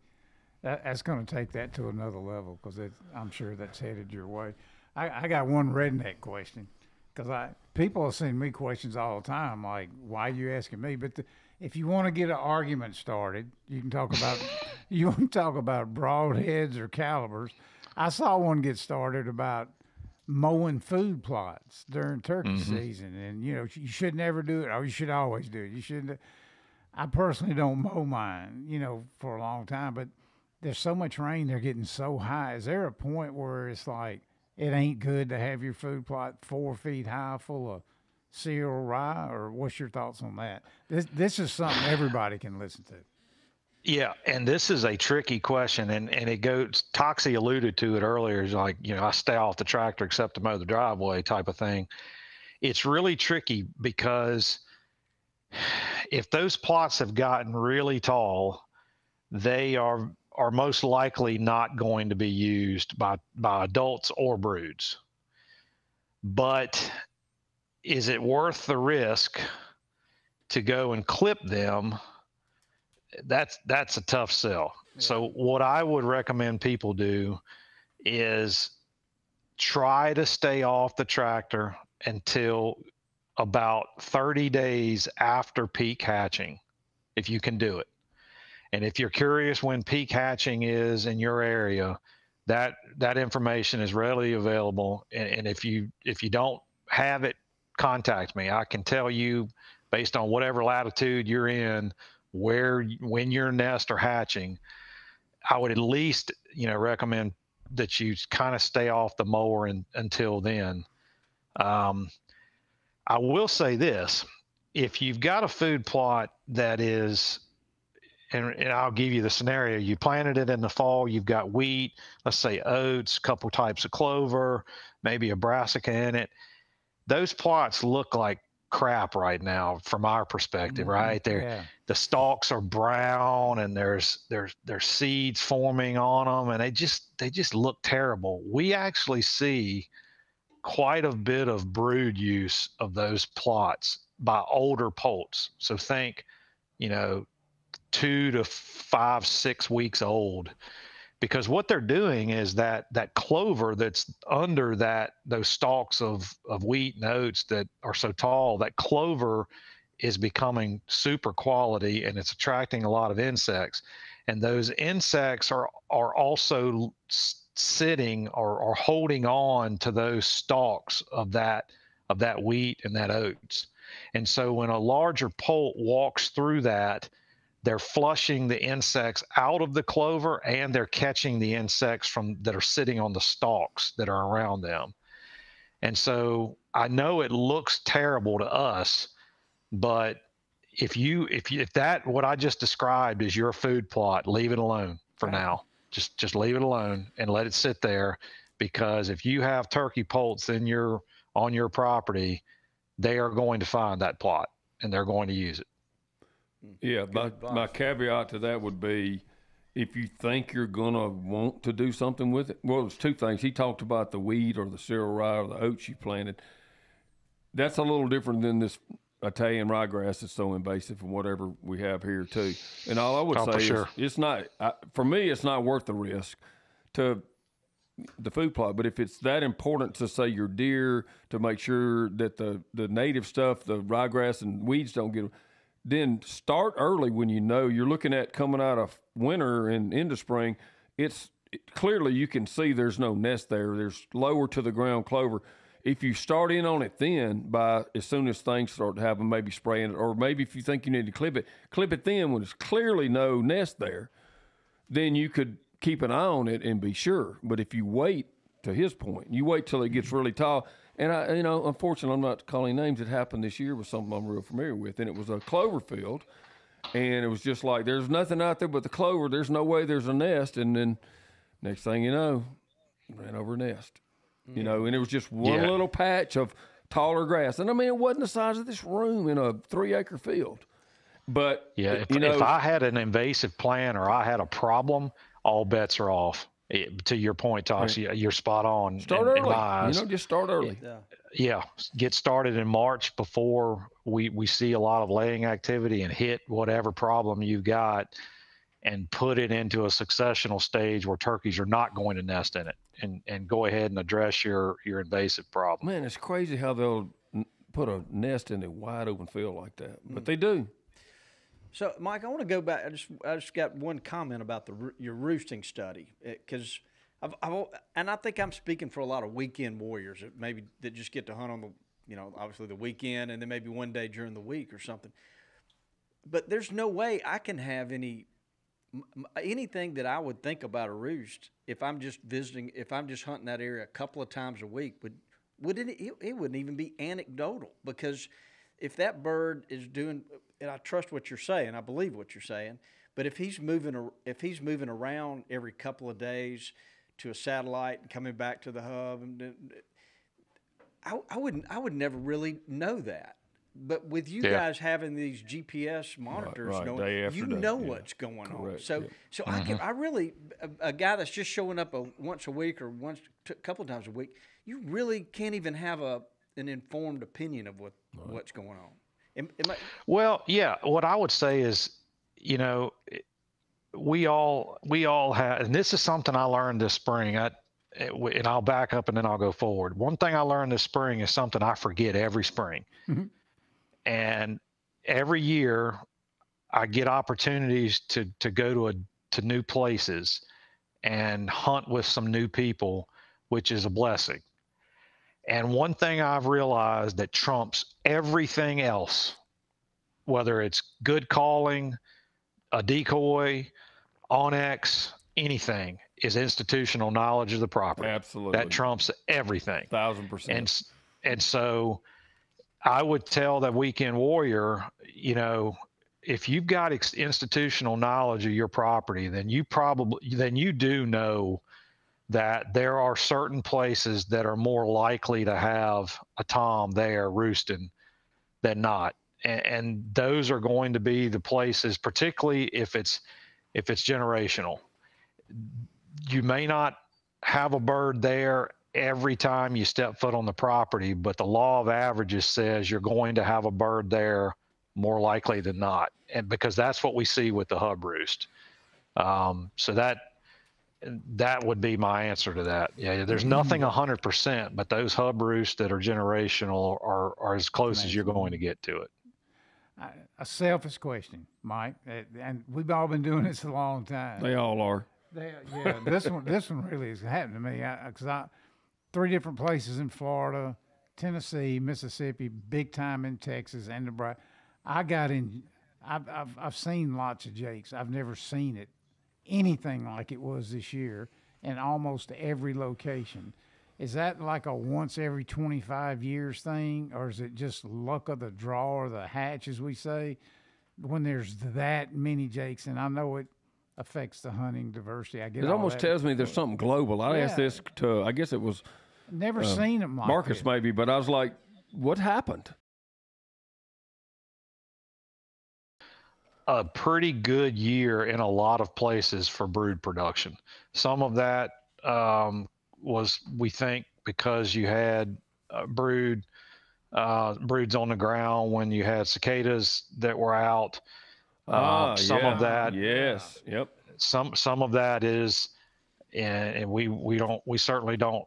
that's going to take that to another level, because I'm sure that's headed your way. I got one redneck question, because people have sent me questions all the time, like, why are you asking me? But if you want to get an argument started, you can talk about broadheads or calibers. I saw one get started about mowing food plots during turkey season, and you should never do it, or you should always do it. You shouldn't. I personally don't mow mine, for a long time, but there's so much rain, they're getting so high. Is there a point where it's like it ain't good to have your food plot 4 feet high full of cereal rye, or what's your thoughts on that? This is something everybody can listen to. Yeah, and this is a tricky question, and it goes, Toxie alluded to it earlier, is like, I stay off the tractor except to mow the driveway type of thing. It's really tricky because if those plots have gotten really tall, they are most likely not going to be used by adults or broods. But is it worth the risk to go and clip them? That's a tough sell. Yeah. So what I would recommend people do is try to stay off the tractor until about 30 days after peak hatching, if you can do it. And if you're curious when peak hatching is in your area, that information is readily available. And if you don't have it, contact me. I can tell you, based on whatever latitude you're in, when your nests are hatching. I would at least recommend that you kind of stay off the mower until then. I will say this: if you've got a food plot that is, and I'll give you the scenario, you planted it in the fall, you've got wheat, let's say oats, a couple types of clover, maybe a brassica in it. Those plots look like crap right now from our perspective, right? The stalks are brown, and there's seeds forming on them, and they just look terrible. We actually see quite a bit of brood use of those plots by older poults. So think, 2 to 5, 6 weeks old. because what they're doing is that clover that's under those stalks of wheat and oats that are so tall, that clover is becoming super quality, and it's attracting a lot of insects. And those insects are also sitting or holding on to those stalks of that wheat and that oats. And so when a larger poult walks through that, they're flushing the insects out of the clover, and they're catching the insects that are sitting on the stalks that are around them. And so I know it looks terrible to us, but if that what I just described is your food plot, leave it alone for now. Just leave it alone and let it sit there, because if you have turkey poults on your property, they are going to find that plot and they're going to use it. Yeah, my caveat to that would be, if you think you're going to want to do something with it, well, there's two things. He talked about the wheat or the cereal rye or the oats you planted. That's a little different than this Italian ryegrass that's so invasive and whatever we have here too. And all I would say is it's not, for me, it's not worth the risk to the food plot. But if it's that important to, say, your deer, to make sure that the native stuff, the ryegrass and weeds don't get them, then start early when you know you're looking at coming out of winter and into spring. Clearly you can see there's no nest there. There's lower to the ground clover. If you start in on it then, by as soon as things start to happen, maybe spraying it, or maybe if you think you need to clip it then when there's clearly no nest there, then you could keep an eye on it and be sure. But if you wait, to his point, you wait till it gets really tall. And unfortunately, I'm not calling names. It happened this year with something I'm real familiar with, and it was a clover field, and it was just like, there's nothing out there but the clover. There's no way there's a nest. And then next thing you know, ran over a nest, and it was just one little patch of taller grass. And I mean, it wasn't the size of this room in a 3-acre field. But if I had an invasive plant or I had a problem, all bets are off. To your point, Tosh, you're spot on. Start early. Just start early. Yeah, get started in March before we see a lot of laying activity, and hit whatever problem you've got and put it into a successional stage where turkeys are not going to nest in it, and go ahead and address your invasive problem. Man, it's crazy how they'll put a nest in a wide open field like that, but they do. So, Mike, I want to go back. I just got one comment about your roosting study, because I think I'm speaking for a lot of weekend warriors that just get to hunt on obviously the weekend, and then maybe one day during the week or something. But there's no way I can have anything that I would think about a roost if I'm just visiting, if I'm just hunting that area a couple of times a week. It wouldn't even be anecdotal, because if that bird is doing, and I trust what you're saying, I believe what you're saying, but if he's moving around every couple of days to a satellite and coming back to the hub, I would never really know that. But with you guys having these GPS monitors going, what's going on. So I really, a guy that's just showing up once a week or a couple of times a week, you really can't even have an informed opinion of what's going on. Well, yeah. What I would say is, we all have, and this is something I learned this spring. And I'll back up and then I'll go forward. One thing I learned this spring is something I forget every spring. Mm-hmm. And every year I get opportunities to go to new places and hunt with some new people, which is a blessing. And one thing I've realized that trumps everything else, whether it's good calling, a decoy, onX, anything, is institutional knowledge of the property. Absolutely. That trumps everything. 1,000%. And so I would tell that weekend warrior, if you've got institutional knowledge of your property, then you do know that there are certain places that are more likely to have a tom there roosting than not. And those are going to be the places, particularly if it's generational. You may not have a bird there every time you step foot on the property, but the law of averages says you're going to have a bird there more likely than not. And because that's what we see with the hub roost. So that would be my answer to that. Yeah, there's nothing 100%, but those hub roosts that are generational are as close as you're going to get to it. A selfish question, Mike, and we've all been doing this a long time. They all are. Yeah, this one really has happened to me because I 3 different places in Florida, Tennessee, Mississippi, big time in Texas, and Nebraska. I've seen lots of jakes. I've never seen it anything like it was this year in almost every location. Is that like a once every 25 years thing, or is it just luck of the draw or the hatch, as we say, when there's that many jakes? And I know it affects the hunting diversity. I get it almost tells me there's something global. I asked this to, I guess it was never seen them like Marcus this. Maybe, but I was like, what happened? A pretty good year in a lot of places for brood production. Some of that was, we think, because you had broods on the ground when you had cicadas that were out. Some of that, yes, yep. Some of that is, and we certainly don't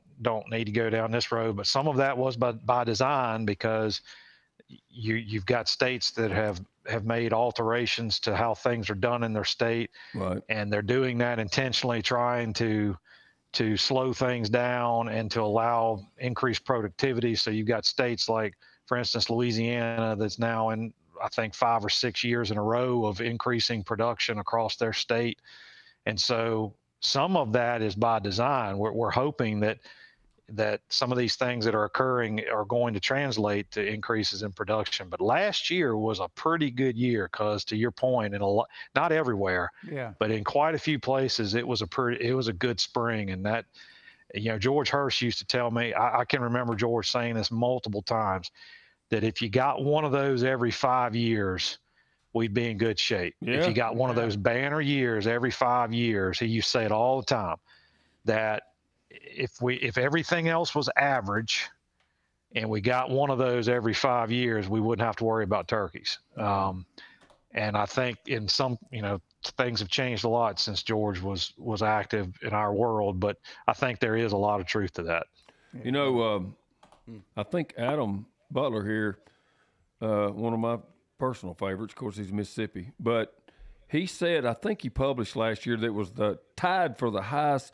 need to go down this road, but some of that was by design, because you've got states that have made alterations to how things are done in their state, right? And they're doing that intentionally, trying to slow things down and to allow increased productivity. So you've got states like, for instance, Louisiana, that's now in, I think, 5 or 6 years in a row of increasing production across their state. And so some of that is by design. We're hoping that some of these things that are occurring are going to translate to increases in production. But last year was a pretty good year, because, to your point, not everywhere, but in quite a few places, it was a good spring. And that, George Hirsch used to tell me, I can remember George saying this multiple times, that if you got one of those every 5 years, we'd be in good shape. If you got one of those banner years every 5 years, he used to say it all the time, that if everything else was average and we got one of those every 5 years, we wouldn't have to worry about turkeys. And I think in some, things have changed a lot since George was active in our world, but I think there is a lot of truth to that. I think Adam Butler here, one of my personal favorites, of course, he's Mississippi, but he said, I think he published last year, that was tied for the highest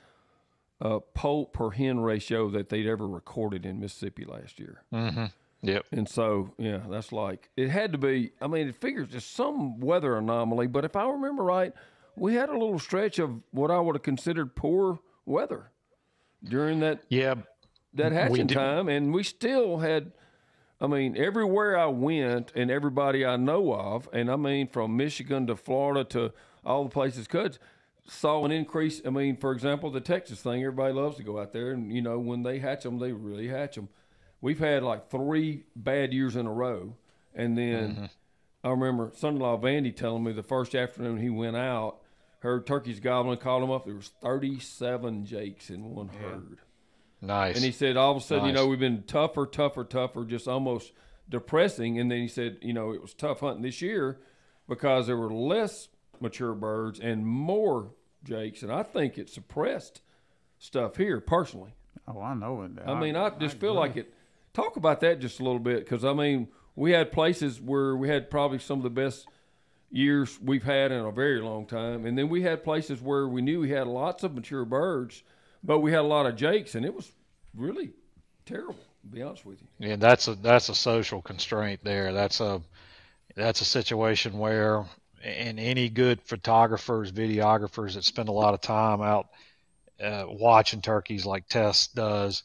poult per hen ratio that they'd ever recorded in Mississippi last year. Mm-hmm. Yep. And so, that's like, it had to be, it figures just some weather anomaly, but if I remember right, we had a little stretch of what I would have considered poor weather during that hatching time, and we still had, everywhere I went and everybody I know of, and from Michigan to Florida to all the places, saw an increase. For example, the Texas thing, everybody loves to go out there, and, when they hatch them, they really hatch them. We've had like 3 bad years in a row. And then I remember son-in-law Vandy telling me the first afternoon he went out, heard turkeys gobbling, called him up. There was 37 jakes in one herd. Nice. And he said, all of a sudden, we've been tougher, just almost depressing. And then he said, it was tough hunting this year because there were less mature birds and more jakes. And I think it suppressed stuff here personally. Oh, I know it. I just feel like it. Talk about that just a little bit, because, we had places where we had probably some of the best years we've had in a very long time. And then we had places where we knew we had lots of mature birds, but we had a lot of jakes, and it was really terrible, to be honest with you. Yeah, that's a social constraint there. That's a situation where, and any good photographers, videographers that spend a lot of time out watching turkeys like Tess does,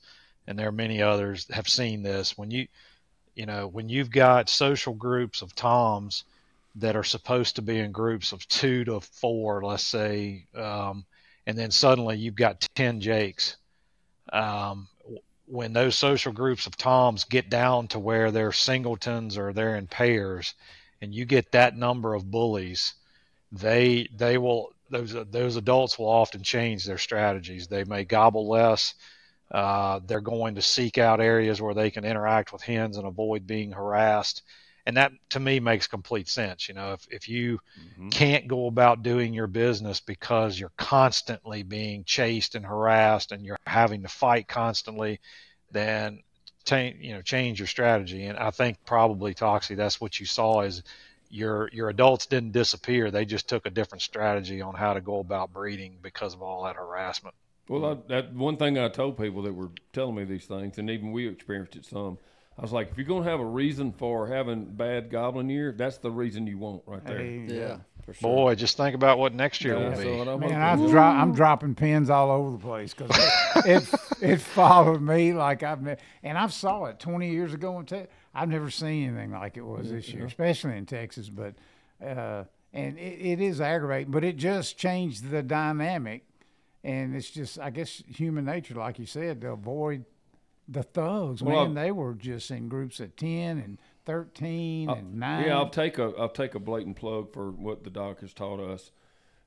and there are many others that have seen this. When you've got social groups of toms that are supposed to be in groups of 2 to 4, let's say, and then suddenly you've got 10 jakes. When those social groups of toms get down to where they're singletons or they're in pairs, and you get that number of bullies, those adults will often change their strategies. They may gobble less. They're going to seek out areas where they can interact with hens and avoid being harassed. And that to me makes complete sense. You know, if you can't go about doing your business because you're constantly being chased and harassed and you're having to fight constantly, then change your strategy. And I think probably, Toxie, that's what you saw is your adults didn't disappear. They just took a different strategy on how to go about breeding because of all that harassment. Well, that one thing I told people that were telling me these things, and even we experienced it some, I was like, if you're going to have a reason for having bad goblin year, that's the reason you want right there. Yeah. For sure. Boy, just think about what next year will be. So Man, I'm dropping pins all over the place because it followed me like I've saw it 20 years ago in Texas. I've never seen anything like it was this year, especially in Texas. But and it is aggravating, but it just changed the dynamic, and it's just, I guess, human nature, like you said, to avoid the thugs. Well, man, they were just in groups of 10 and 13 and 9. Yeah, I'll take a blatant plug for what the doc has taught us,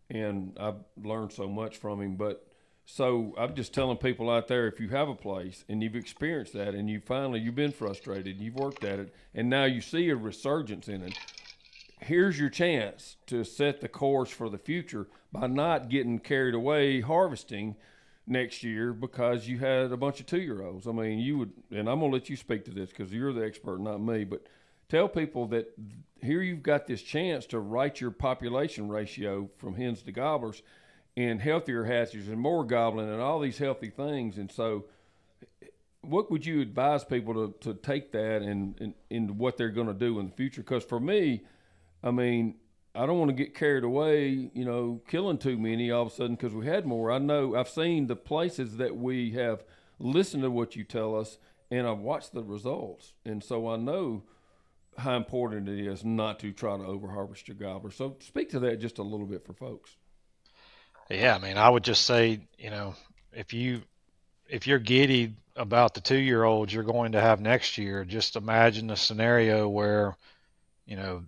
and I've learned so much from him. But so I'm just telling people out there, if you have a place and you've experienced that, and you've been frustrated, you've worked at it, and now you see a resurgence in it, here's your chance to set the course for the future by not getting carried away harvesting next year because you had a bunch of 2-year-olds. I mean, you would, and I'm going to let you speak to this because you're the expert, not me, but tell people that here you've got this chance to right your population ratio from hens to gobblers and healthier hatches and more gobbling and all these healthy things. And so what would you advise people to take that and into what they're going to do in the future? Because for me, I mean, I don't want to get carried away, killing too many all of a sudden because we had more. I know I've seen the places that we have listened to what you tell us, and I've watched the results. And so I know how important it is not to try to overharvest your gobbler. So speak to that just a little bit for folks. Yeah, I mean, I would just say, if you're giddy about the 2-year-olds you're going to have next year, just imagine a scenario where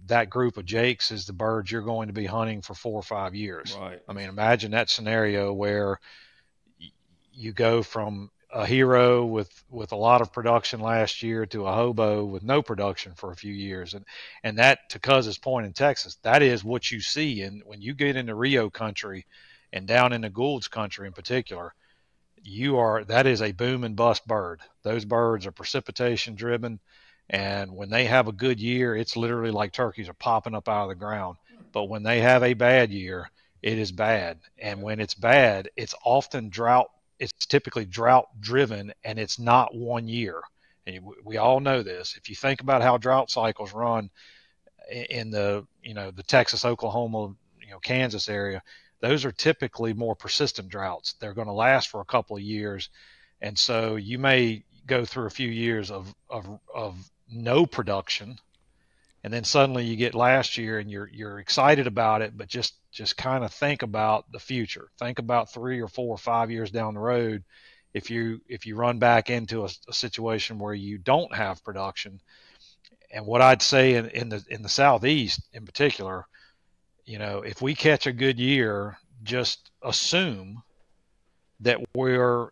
that group of jakes is the birds you're going to be hunting for 4 or 5 years. Right. I mean, imagine that scenario where you go from a hero with a lot of production last year to a hobo with no production for a few years. And that, to Cuz's point in Texas, that is what you see. And when you get into Rio country and down into Gould's country in particular, that is a boom and bust bird. Those birds are precipitation driven. And when they have a good year, it's literally like turkeys are popping up out of the ground. But when they have a bad year, it is bad. And when it's bad, it's often drought. It's typically drought driven, and it's not 1 year. And we all know this. If you think about how drought cycles run in the Texas, Oklahoma, Kansas area, those are typically more persistent droughts. They're going to last for a couple of years. And so you may go through a few years of no production, and then suddenly you get last year and you're excited about it, but just kind of think about the future. Think about 3 or 4 or 5 years down the road. If you run back into a situation where you don't have production. And what I'd say in the Southeast in particular, if we catch a good year, just assume that we're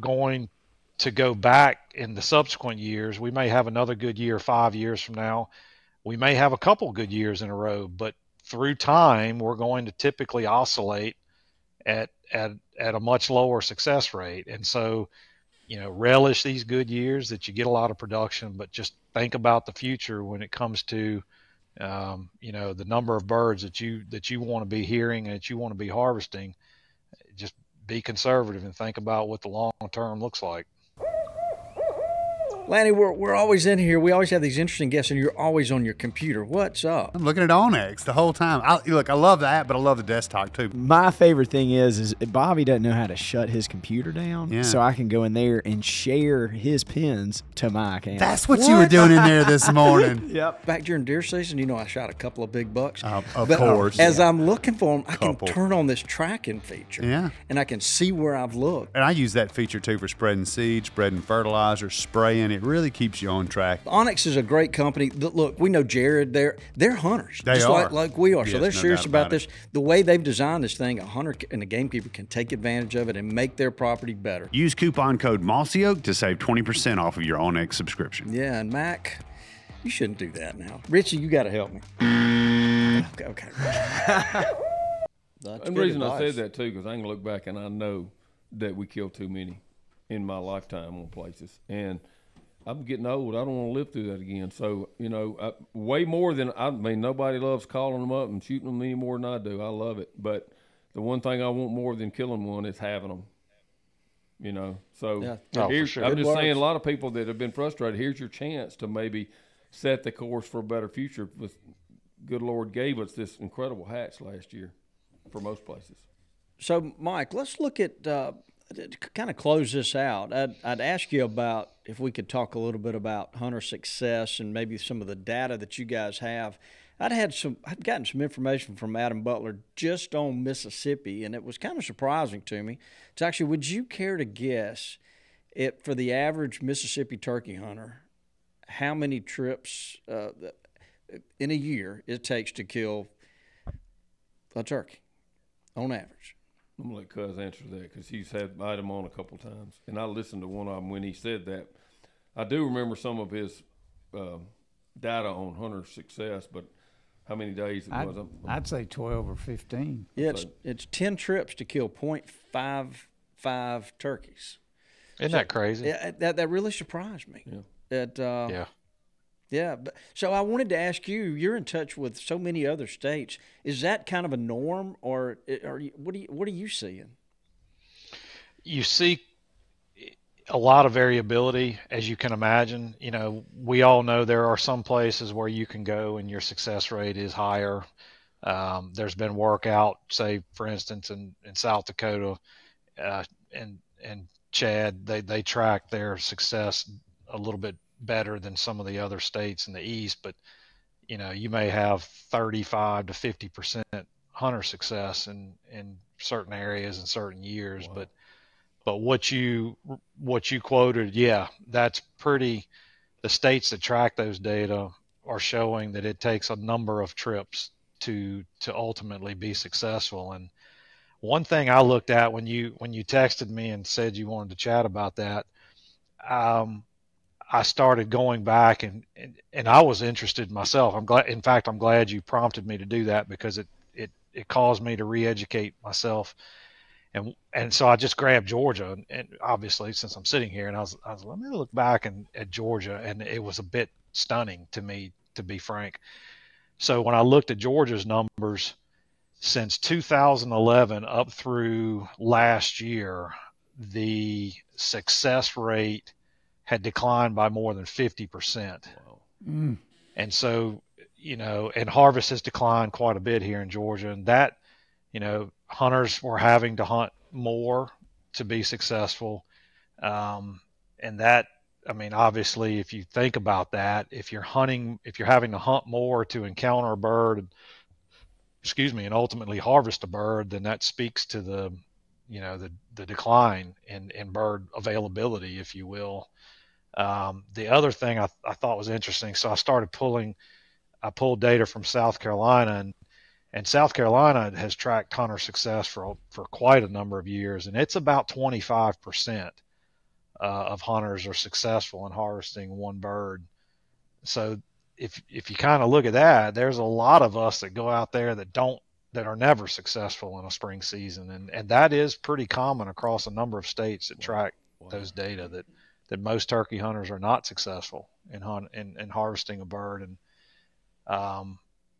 going to go back in the subsequent years. We may have another good year 5 years from now. We may have a couple good years in a row, but through time, we're going to typically oscillate at a much lower success rate. And so, relish these good years that you get a lot of production, but just think about the future when it comes to, the number of birds that you want to be hearing and that you want to be harvesting. Just be conservative and think about what the long term looks like. Lanny, we're always in here. We always have these interesting guests, and you're always on your computer. What's up? I'm looking at Onyx the whole time. I love that, but I love the desktop too. My favorite thing is Bobby doesn't know how to shut his computer down, so I can go in there and share his pins to my account. That's what you were doing in there this morning. Yep. Back during deer season, I shot a couple of big bucks. Of course. As I'm looking for them, I can turn on this tracking feature. Yeah. And I can see where I've looked. And I use that feature too for spreading seeds, spreading fertilizer, spraying. It really keeps you on track. Onyx is a great company. Look, we know Jared. They're hunters. They just are. like we are. Yes, So they're no serious doubt about about this. The way they've designed this thing, a hunter and a gamekeeper can take advantage of it and make their property better. Use coupon code Mossy Oak to save 20% off of your Onyx subscription. Yeah, and Mac, You shouldn't do that now. Richie, you got to help me. Okay. And the reason I said that, too, because I can look back and I know that we killed too many in my lifetime on places. And I'm getting old. I don't want to live through that again. So, way more than – nobody loves calling them up and shooting them any more than I do. I love it. But the one thing I want more than killing one is having them. So for sure. I'm just saying, a lot of people that have been frustrated, here's your chance to maybe set the course for a better future. With good Lord gave us this incredible hatch last year for most places. So, Mike, let's look at to kind of close this out. I'd ask you about if we could talk a little bit about hunter success and maybe some of the data that you guys have. I'd gotten some information from Adam Butler just on Mississippi, and it was kind of surprising to me. It's actually, would you care to guess it for the average Mississippi turkey hunter, how many trips in a year it takes to kill a turkey on average? I'm going to let Cuz answer that because he's had Adam on a couple times. And I listened to one of them when he said that. I do remember some of his data on hunter success, but how many days it was? I'd say 12 or 15. Yeah, it's 10 trips to kill 0.55 turkeys. Isn't that crazy? Yeah, that really surprised me. Yeah. Yeah. So I wanted to ask you, you're in touch with so many other states. Is that kind of a norm, or what are you seeing? You see a lot of variability, as you can imagine. We all know there are some places where you can go and your success rate is higher. There's been work out, say, for instance, in South Dakota and Chad, they track their success a little bit better than some of the other states in the East, but you may have 35 to 50% hunter success in certain areas in certain years. Wow. But what you quoted, that's pretty. The states that track those data are showing that it takes a number of trips to ultimately be successful. And one thing I looked at when you texted me and said you wanted to chat about that, I started going back and I was interested myself. I'm glad you prompted me to do that because it caused me to re-educate myself. And so I just grabbed Georgia, and obviously since I'm sitting here, and I was let me look back at Georgia, and it was a bit stunning to me, to be frank. So when I looked at Georgia's numbers since 2011 up through last year, the success rate had declined by more than 50%. Wow. And so, and harvest has declined quite a bit here in Georgia, and that, hunters were having to hunt more to be successful. And that, obviously, if you think about that, if you're having to hunt more to encounter a bird, and ultimately harvest a bird, then that speaks to the decline in bird availability, if you will. The other thing I thought was interesting, so I pulled data from South Carolina, and South Carolina has tracked hunter success for quite a number of years, and it's about 25% of hunters are successful in harvesting one bird. So if you kind of look at that, there's a lot of us that go out there that are never successful in a spring season, and that is pretty common across a number of states that track those data, that most turkey hunters are not successful in harvesting a bird. And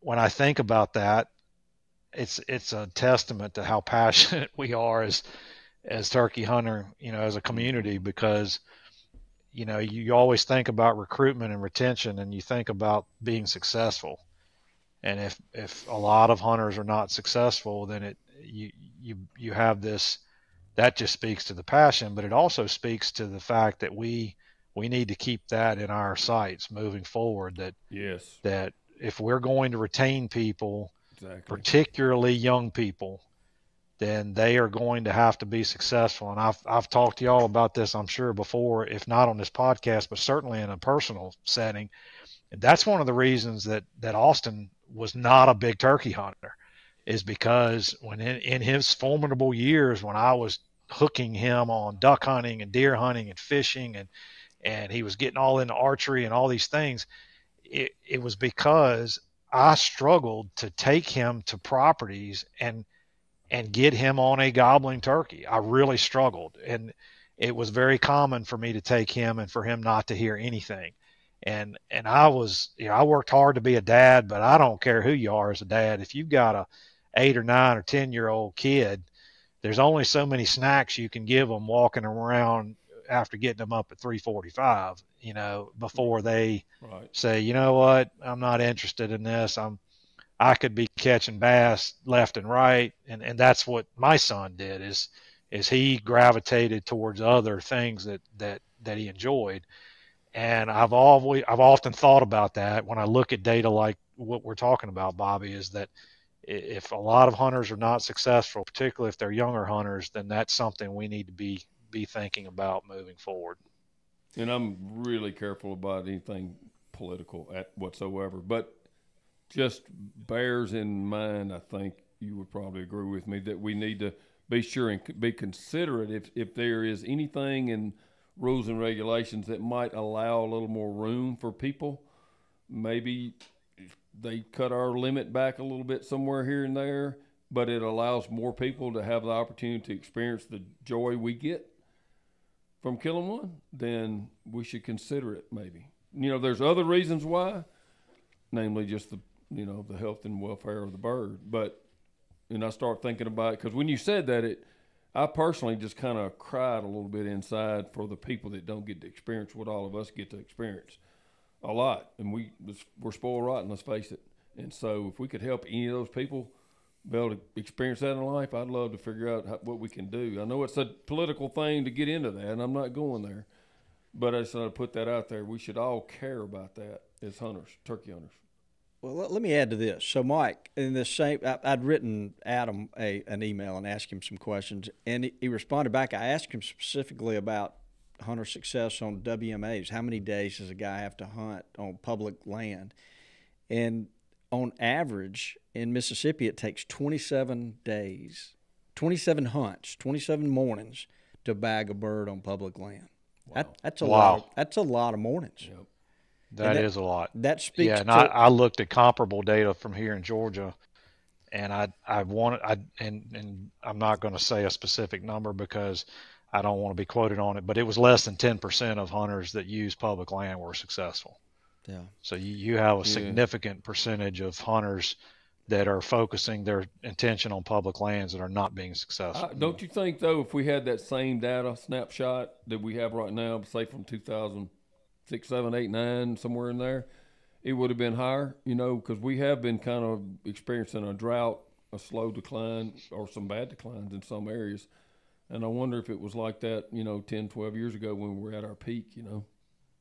when I think about that, it's a testament to how passionate we are as turkey hunter, as a community, because you always think about recruitment and retention, and you think about being successful. And if a lot of hunters are not successful, then you have this. That just speaks to the passion, but it also speaks to the fact that we need to keep that in our sights moving forward. That if we're going to retain people, exactly, particularly young people, then they are going to have to be successful. And I've talked to y'all about this, I'm sure, before, if not on this podcast, but certainly in a personal setting. And that's one of the reasons that Austin was not a big turkey hunter, is because when in his formidable years, when I was hooking him on duck hunting and deer hunting and fishing, and he was getting all into archery and all these things, it was because I struggled to take him to properties and get him on a gobbling turkey. I really struggled, and it was very common for me to take him and for him not to hear anything. And I was, I worked hard to be a dad, but I don't care who you are as a dad. If you've got a 8 or 9 or 10-year-old kid, there's only so many snacks you can give them walking around after getting them up at 3:45, before they say, you know what, I'm not interested in this. I could be catching bass left and right. And that's what my son did is he gravitated towards other things that he enjoyed. And I've often thought about that when I look at data like what we're talking about, Bobby, is that if a lot of hunters are not successful, particularly if they're younger hunters, then that's something we need to be thinking about moving forward. And I'm really careful about anything political whatsoever, but just bears in mind, I think you would probably agree with me, that we need to be sure and be considerate if there is anything in rules and regulations that might allow a little more room for people. Maybe they cut our limit back a little bit somewhere here and there, but it allows more people to have the opportunity to experience the joy we get from killing one, then we should consider it maybe. There's other reasons why, namely just the health and welfare of the bird. And I start thinking about it, because when you said that, I personally just kind of cried a little bit inside for the people that don't get to experience what all of us get to experience a lot. And we're spoiled rotten, let's face it. And so if we could help any of those people be able to experience that in life, I'd love to figure out what we can do. I know it's a political thing to get into that, and I'm not going there. But I just want to put that out there. We should all care about that as hunters, turkey hunters. Well, let me add to this. So, Mike, in the same, I'd written Adam an email and asked him some questions, and he responded back. I asked him specifically about hunter success on WMAs. How many days does a guy have to hunt on public land? And on average, in Mississippi, it takes 27 days, 27 hunts, 27 mornings to bag a bird on public land. Wow. That's a lot. That's a lot of mornings. Yep. That is a lot. That speaks. Yeah, and I looked at comparable data from here in Georgia, and and I'm not going to say a specific number because I don't want to be quoted on it, but it was less than 10% of hunters that use public land were successful. Yeah. So you have a significant percentage of hunters that are focusing their intention on public lands that are not being successful. Don't you think, though, if we had that same data snapshot that we have right now, say from 2006, 7, 8, 9, somewhere in there, it would have been higher, because we have been kind of experiencing a drought, a slow decline, or some bad declines in some areas. And I wonder if it was like that, 10, 12 years ago when we were at our peak,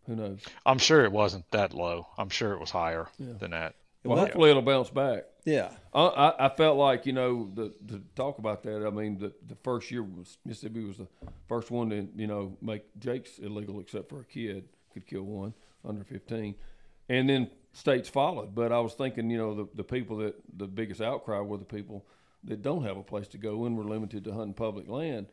Who knows? I'm sure it wasn't that low. I'm sure it was higher than that. Well, hopefully it'll bounce back. Yeah. I felt like, to talk about that, I mean, the first year Mississippi was the first one to, make Jake's illegal except for a kid. Could kill one under 15. And then states followed. But I was thinking, the people the biggest outcry were the people that don't have a place to go and were limited to hunting public land.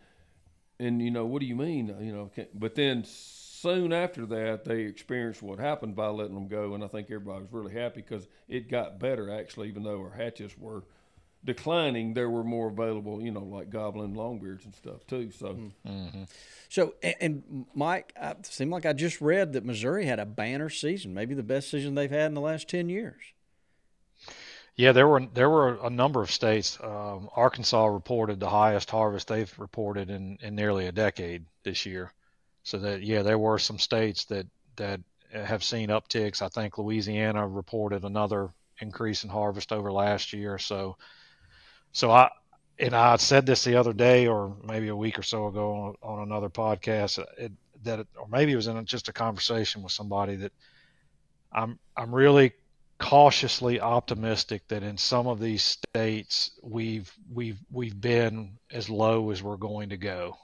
And, what do you mean? But then soon after that, they experienced what happened by letting them go, and I think everybody was really happy because it got better, actually, even though our hatches were declining. There were more available, like gobbling longbeards and stuff, too. So, So, and Mike, it seemed like I just read that Missouri had a banner season, maybe the best season they've had in the last 10 years. Yeah, there were a number of states. Arkansas reported the highest harvest they've reported in nearly a decade this year. So there were some states that have seen upticks. I think Louisiana reported another increase in harvest over last year. So I said this the other day, or maybe a week or so ago on another podcast, or maybe it was in just a conversation with somebody, that I'm really cautiously optimistic that in some of these states we've been as low as we're going to go.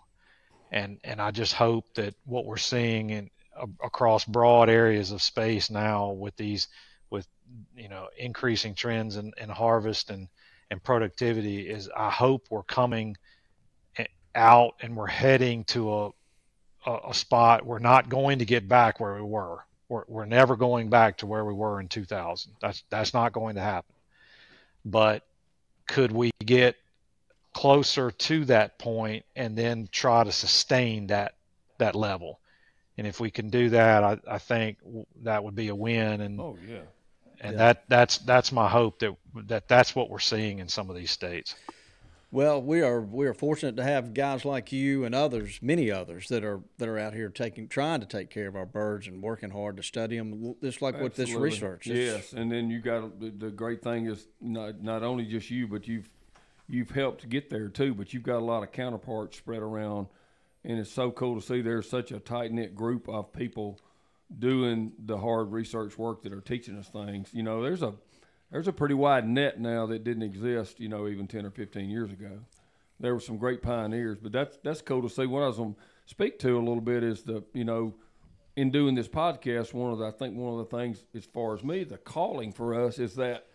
And I just hope that what we're seeing across broad areas of space now with increasing trends in harvest and productivity is, I hope we're coming out and we're heading to a spot we're not going to get back where we were. we're never going back to where we were in 2000. That's not going to happen. But could we get closer to that point and then try to sustain that level? And if we can do that, I think that would be a win. And oh yeah, and that's my hope that's what we're seeing in some of these states. Well, we are fortunate to have guys like you and others, many others that are out here trying to take care of our birds and working hard to study them, just like with this research. Yes, and then you got the great thing is not only just you, but you've helped get there too. But you've got a lot of counterparts spread around, and it's so cool to see there's such a tight knit group of people doing the hard research work that are teaching us things. You know, there's a pretty wide net now that didn't exist, you know, even 10 or 15 years ago. There were some great pioneers, but that's cool to see. What I was going to speak to a little bit is in doing this podcast, one of the things as far as me, the calling for us is that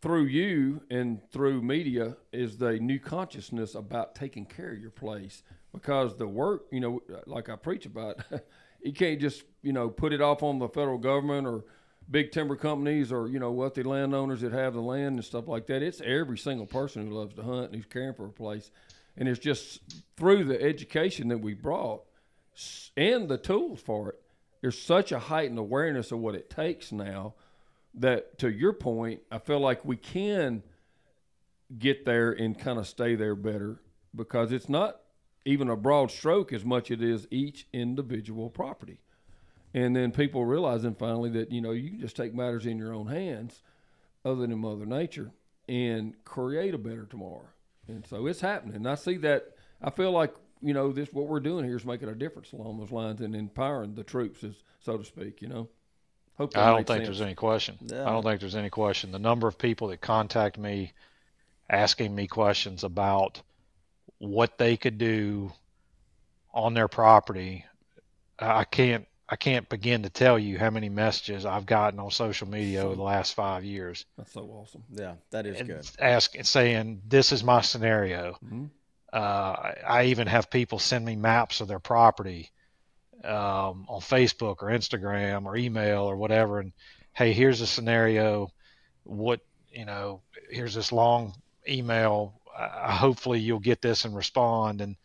through you and through media is the new consciousness about taking care of your place, because the work, you know, like I preach about, you can't just, you know, put it off on the federal government or big timber companies or, you know, wealthy landowners that have the land and stuff like that. It's every single person who loves to hunt and who's caring for a place. And it's just through the education that we brought and the tools for it, there's such a heightened awareness of what it takes now that, to your point, I feel like we can get there and kind of stay there better, because it's not even a broad stroke as much as it is each individual property. And then people realizing finally that, you know, you can just take matters in your own hands other than Mother Nature and create a better tomorrow. And so it's happening. I see that. I feel like, you know, what we're doing here is making a difference along those lines and empowering the troops, so to speak, you know. I don't think there's any question. Yeah. I don't think there's any question. The number of people that contact me asking me questions about what they could do on their property, I can't begin to tell you how many messages I've gotten on social media over the last 5 years. That's so awesome. Yeah, that is good. Saying, this is my scenario. Mm-hmm. I even have people send me maps of their property on Facebook or Instagram or email or whatever. And, hey, here's a scenario. Here's this long email. Hopefully you'll get this and respond.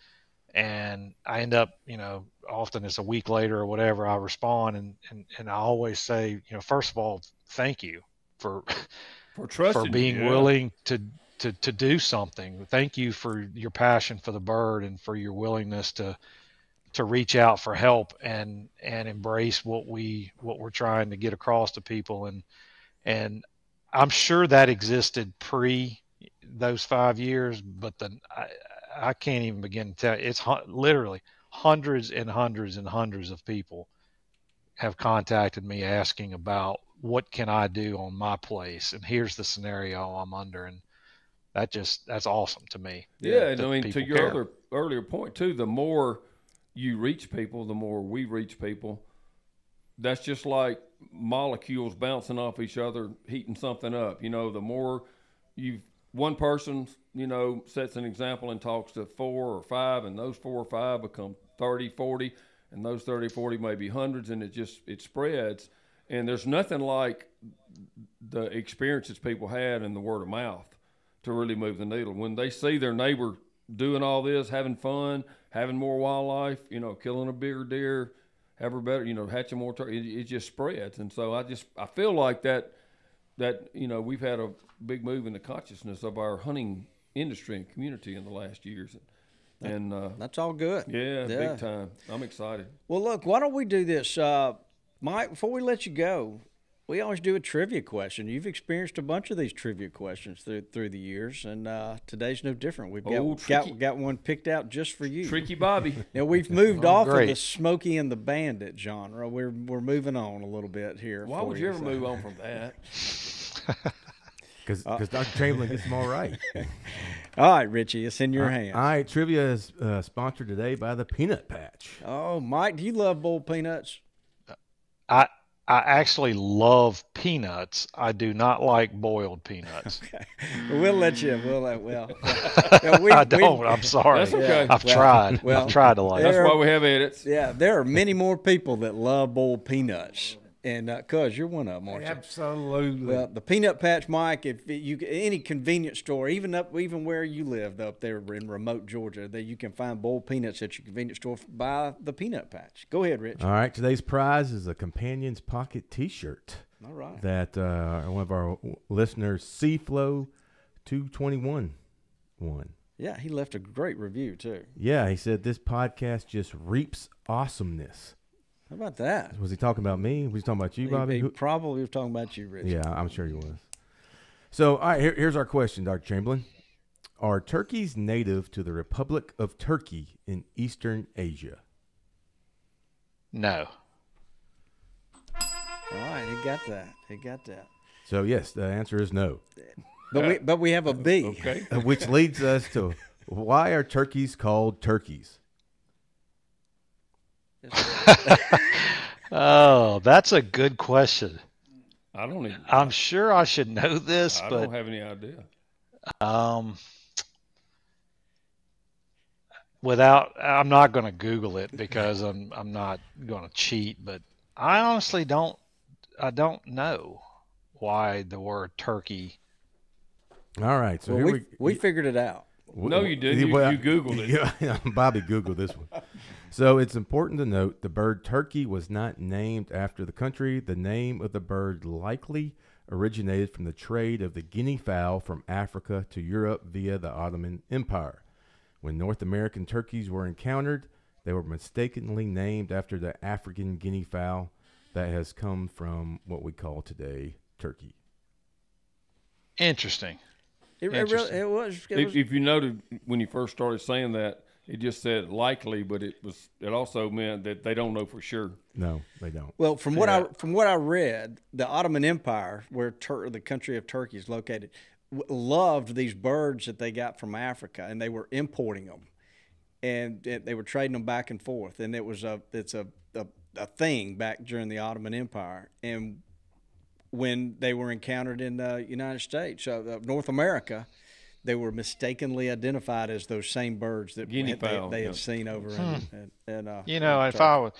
And I end up, you know, often it's a week later or whatever, I respond and I always say, you know, first of all, thank you for trusting, for being willing to do something. Thank you for your passion for the bird and for your willingness to reach out for help and embrace what we're trying to get across to people. And I'm sure that existed pre those 5 years, but I can't even begin to tell. It's literally hundreds and hundreds and hundreds of people have contacted me asking about what can I do on my place, and here's the scenario I'm under, and that's awesome to me. Yeah, and I mean, to your earlier point too, the more you reach people, the more we reach people. That's just like molecules bouncing off each other, heating something up. You know, the more one person, you know, sets an example and talks to 4 or 5, and those 4 or 5 become 30, 40, and those 30, 40 may be hundreds, and it spreads. And there's nothing like the experiences people had in the word of mouth to really move the needle. When they see their neighbor doing all this, having fun, having more wildlife, you know, killing a bigger deer, hatching more turkey, it just spreads. And so I feel like that, you know, we've had a big move in the consciousness of our hunting industry and community in the last years. And that's all good. Yeah, big time. I'm excited. Well, look, why don't we do this? Mike, before we let you go, we always do a trivia question. You've experienced a bunch of these trivia questions through the years, and today's no different. We've got one picked out just for you. Tricky Bobby. Now, we've moved off of the Smokey and the Bandit genre. We're moving on a little bit here. Why would you ever move on from that? Because Dr. Chamberlain gets them all right. All right, Richie, it's in your hands. All right, trivia is sponsored today by the Peanut Patch. Oh, Mike, do you love boiled peanuts? I actually love peanuts. I do not like boiled peanuts. Okay. We'll let you. I don't. I'm sorry. That's okay. I've tried. I've tried to like That's it. why we have edits. Yeah, there are many more people that love boiled peanuts, and cuz you're one of them, aren't you? Absolutely. Well, the peanut patch, Mike. If you any convenience store, even where you live up there in remote Georgia, that you can find boiled peanuts at your convenience store. Buy the peanut patch. Go ahead, Rich. All right, today's prize is a Companion's Pocket T-shirt. All right. That one of our listeners, Flow 221 won. Yeah, he left a great review too. Yeah, he said this podcast just reaps awesomeness. How about that? Was he talking about me? Was he talking about you, Bobby? He probably was talking about you, Rich. Yeah, I'm sure he was. So, all right, here's our question, Dr. Chamberlain. Are turkeys native to the Republic of Turkey in Eastern Asia? No. All right, he got that. He got that. So, yes, the answer is no. But we have a B. Okay. Which leads us to, why are turkeys called turkeys? Oh, that's a good question. I don't even. I'm sure I should know this, I but don't have any idea. I'm not going to Google it because I'm not going to cheat, but I honestly don't know why the word turkey. All right, so Well, here we figured it out. No, you didn't. You Googled it. Yeah, Bobby Googled this one. So it's important to note the bird turkey was not named after the country. The name of the bird likely originated from the trade of the guinea fowl from Africa to Europe via the Ottoman Empire. When North American turkeys were encountered, they were mistakenly named after the African guinea fowl that has come from what we call today Turkey. Interesting. It was. If you noted when you first started saying that, it just said likely, but it also meant that they don't know for sure. No, they don't. Well, from what I read, the Ottoman Empire, where the country of Turkey is located, loved these birds that they got from Africa, and they were importing them, and they were trading them back and forth, and it's a thing back during the Ottoman Empire, and when they were encountered in the United States, North America, they were mistakenly identified as those same birds that they had seen over in if I was,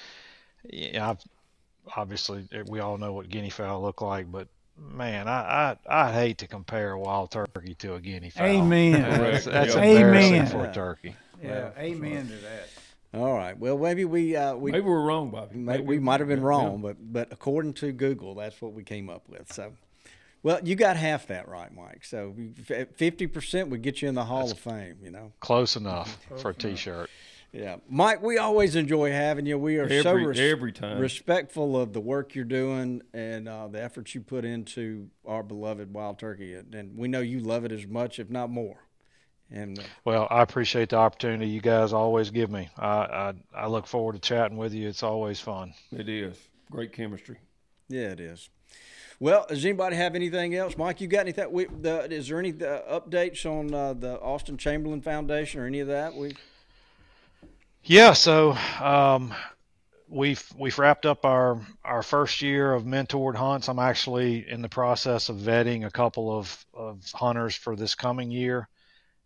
obviously we all know what guinea fowl look like, but man, I hate to compare a wild turkey to a guinea fowl. Amen. That's Amen. embarrassing for a turkey. Yeah, amen to that. All right. Well, maybe we were wrong, Bobby. we might have been wrong, but according to Google, that's what we came up with. So, well, you got half that right, Mike. So 50% would get you in the Hall of Fame. Close enough for a T-shirt. Yeah, Mike, we always enjoy having you. We are every time respectful of the work you're doing and the efforts you put into our beloved wild turkey, and we know you love it as much, if not more. And well, I appreciate the opportunity you guys always give me. I look forward to chatting with you. It's always fun. It is great chemistry. Yeah, it is. Well, does anybody have anything else, Mike? You got anything? Is there any updates on the Austin Chamberlain Foundation or any of that? Yeah, so we've wrapped up our first year of mentored hunts. I'm actually in the process of vetting a couple of hunters for this coming year,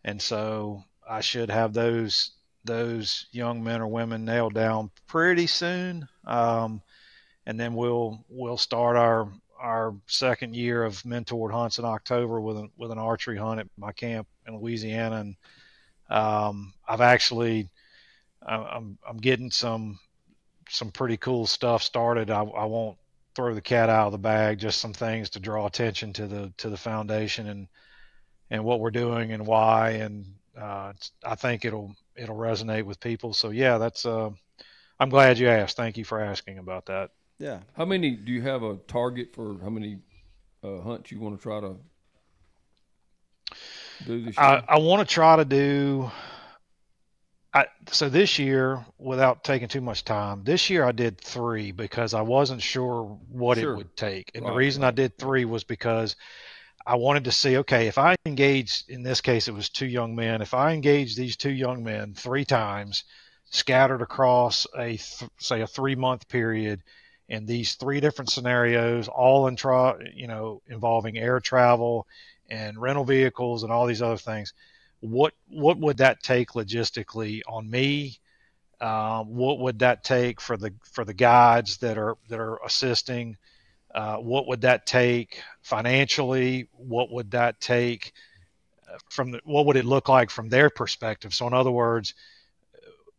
and so I should have those young men or women nailed down pretty soon. And then we'll start our second year of mentored hunts in October with an archery hunt at my camp in Louisiana, and I'm getting some pretty cool stuff started. I won't throw the cat out of the bag, just some things to draw attention to the foundation and what we're doing and why, and I think it'll resonate with people. So yeah, that's I'm glad you asked. Thank you for asking about that. Yeah. How many do you have a target for? How many hunts you want to try to do this year? I want to try to do. So this year, without taking too much time, this year I did 3 because I wasn't sure what it would take. And the reason I did 3 was because I wanted to see, okay, if I engage, in this case it was 2 young men, if I engage these 2 young men 3 times, scattered across say a 3-month period, in these 3 different scenarios, all involving air travel and rental vehicles and all these other things, what would that take logistically on me? What would that take for the guides that are assisting? What would that take financially? What would that take what would it look like from their perspective? So in other words,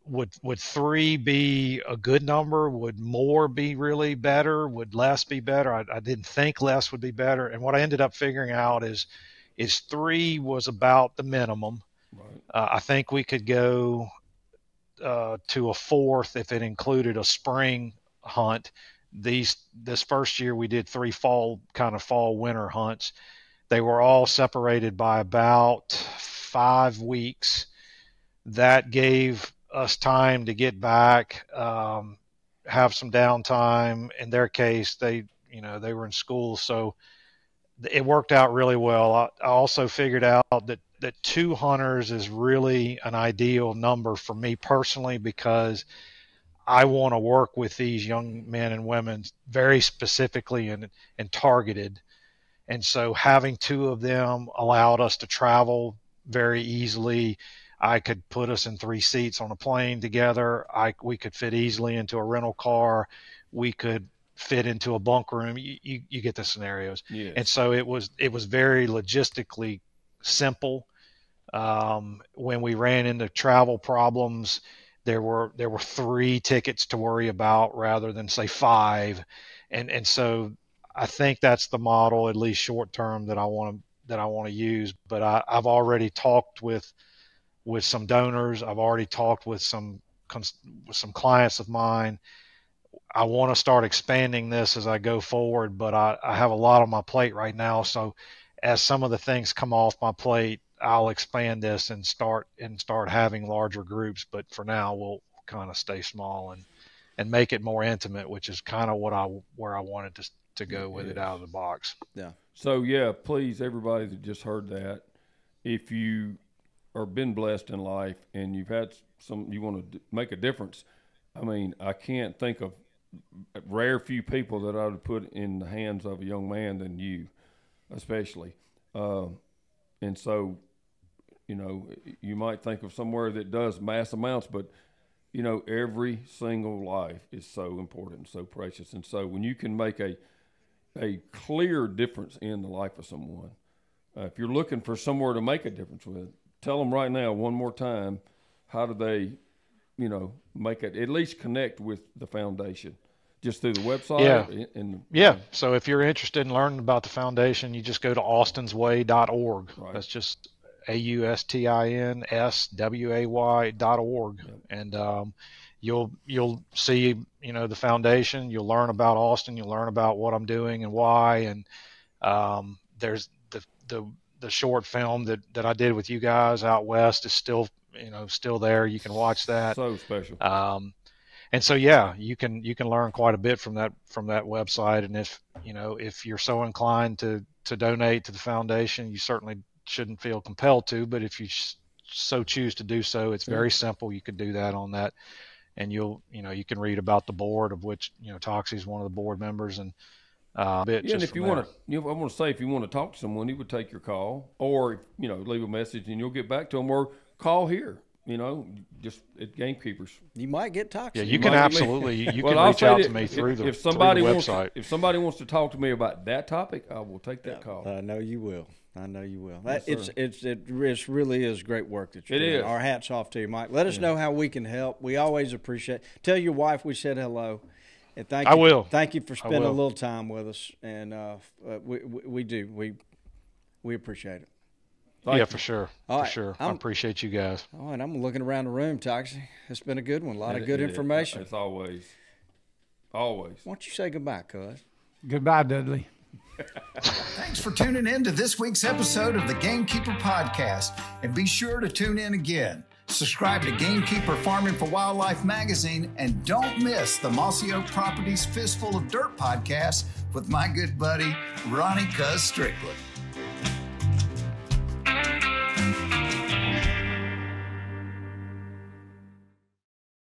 would 3 be a good number? Would more be really better? Would less be better? I didn't think less would be better. And what I ended up figuring out is 3 was about the minimum. Right. I think we could go to a 4th if it included a spring hunt. This first year we did 3 fall winter hunts. They were all separated by about 5 weeks. That gave us time to get back, have some downtime. In their case, they were in school, so it worked out really well. I also figured out that 2 hunters is really an ideal number for me personally, because I want to work with these young men and women very specifically and targeted. And so having 2 of them allowed us to travel very easily. I could put us in 3 seats on a plane together. We could fit easily into a rental car. We could fit into a bunk room. You get the scenarios. Yes. And so it was very logistically simple. When we ran into travel problems, there were 3 tickets to worry about rather than say 5. And so I think that's the model, at least short term, that I want to use. But I've already talked with some donors. I've already talked with some clients of mine. I want to start expanding this as I go forward, but I have a lot on my plate right now. So as some of the things come off my plate, I'll expand this and start having larger groups. But for now, we'll kind of stay small and make it more intimate, which is kind of where I wanted to go with it out of the box. Yeah. So yeah, please, everybody that just heard that, if you are been blessed in life and you've had you want to make a difference. I mean, I can't think of rare few people that I would put in the hands of a young man than you, especially. And so, you might think of somewhere that does mass amounts, but every single life is so important and so precious. And so when you can make a clear difference in the life of someone, if you're looking for somewhere to make a difference with, tell them right now one more time, how do they, make it, at least connect with the foundation? Just through the website? Yeah. So if you're interested in learning about the foundation, you just go to austinsway.org. Right. That's just AUSTINSWAY.org. Yep. And you'll see, the foundation. You'll learn about Austin. You'll learn about what I'm doing and why. And there's the short film that I did with you guys out west is still there. You can watch that. So special. And so, yeah, you can learn quite a bit from that website. And if you're so inclined to donate to the foundation, you certainly shouldn't feel compelled to, but if you so choose to do so, it's very simple. You could do that on that, and you can read about the board, of which Toxie is one of the board members, and and if you want to, I want to say, if you want to talk to someone, he would take your call, or leave a message and you'll get back to him, or call here. Just at Gamekeepers. You might get Toxie. Yeah, you can absolutely. You can reach out to me through the website. If somebody wants to talk to me about that topic, I will take that call. I know you will. Yes, It really is great work that you're doing. Is. Our hats off to you, Mike. Let us know how we can help. We always appreciate. Tell your wife we said hello, and thank you. I will. Thank you for spending a little time with us, and we do. We appreciate it. For sure. I appreciate you guys. All right, I'm looking around the room, Toxie. It's been a good one. A lot of good information. It's always. Why don't you say goodbye, cuz? Goodbye, Dudley. Thanks for tuning in to this week's episode of the Gamekeeper Podcast. And be sure to tune in again. Subscribe to Gamekeeper Farming for Wildlife magazine, and don't miss the Mossy Oak Properties Fistful of Dirt podcast with my good buddy, Ronnie Cuz Strickland.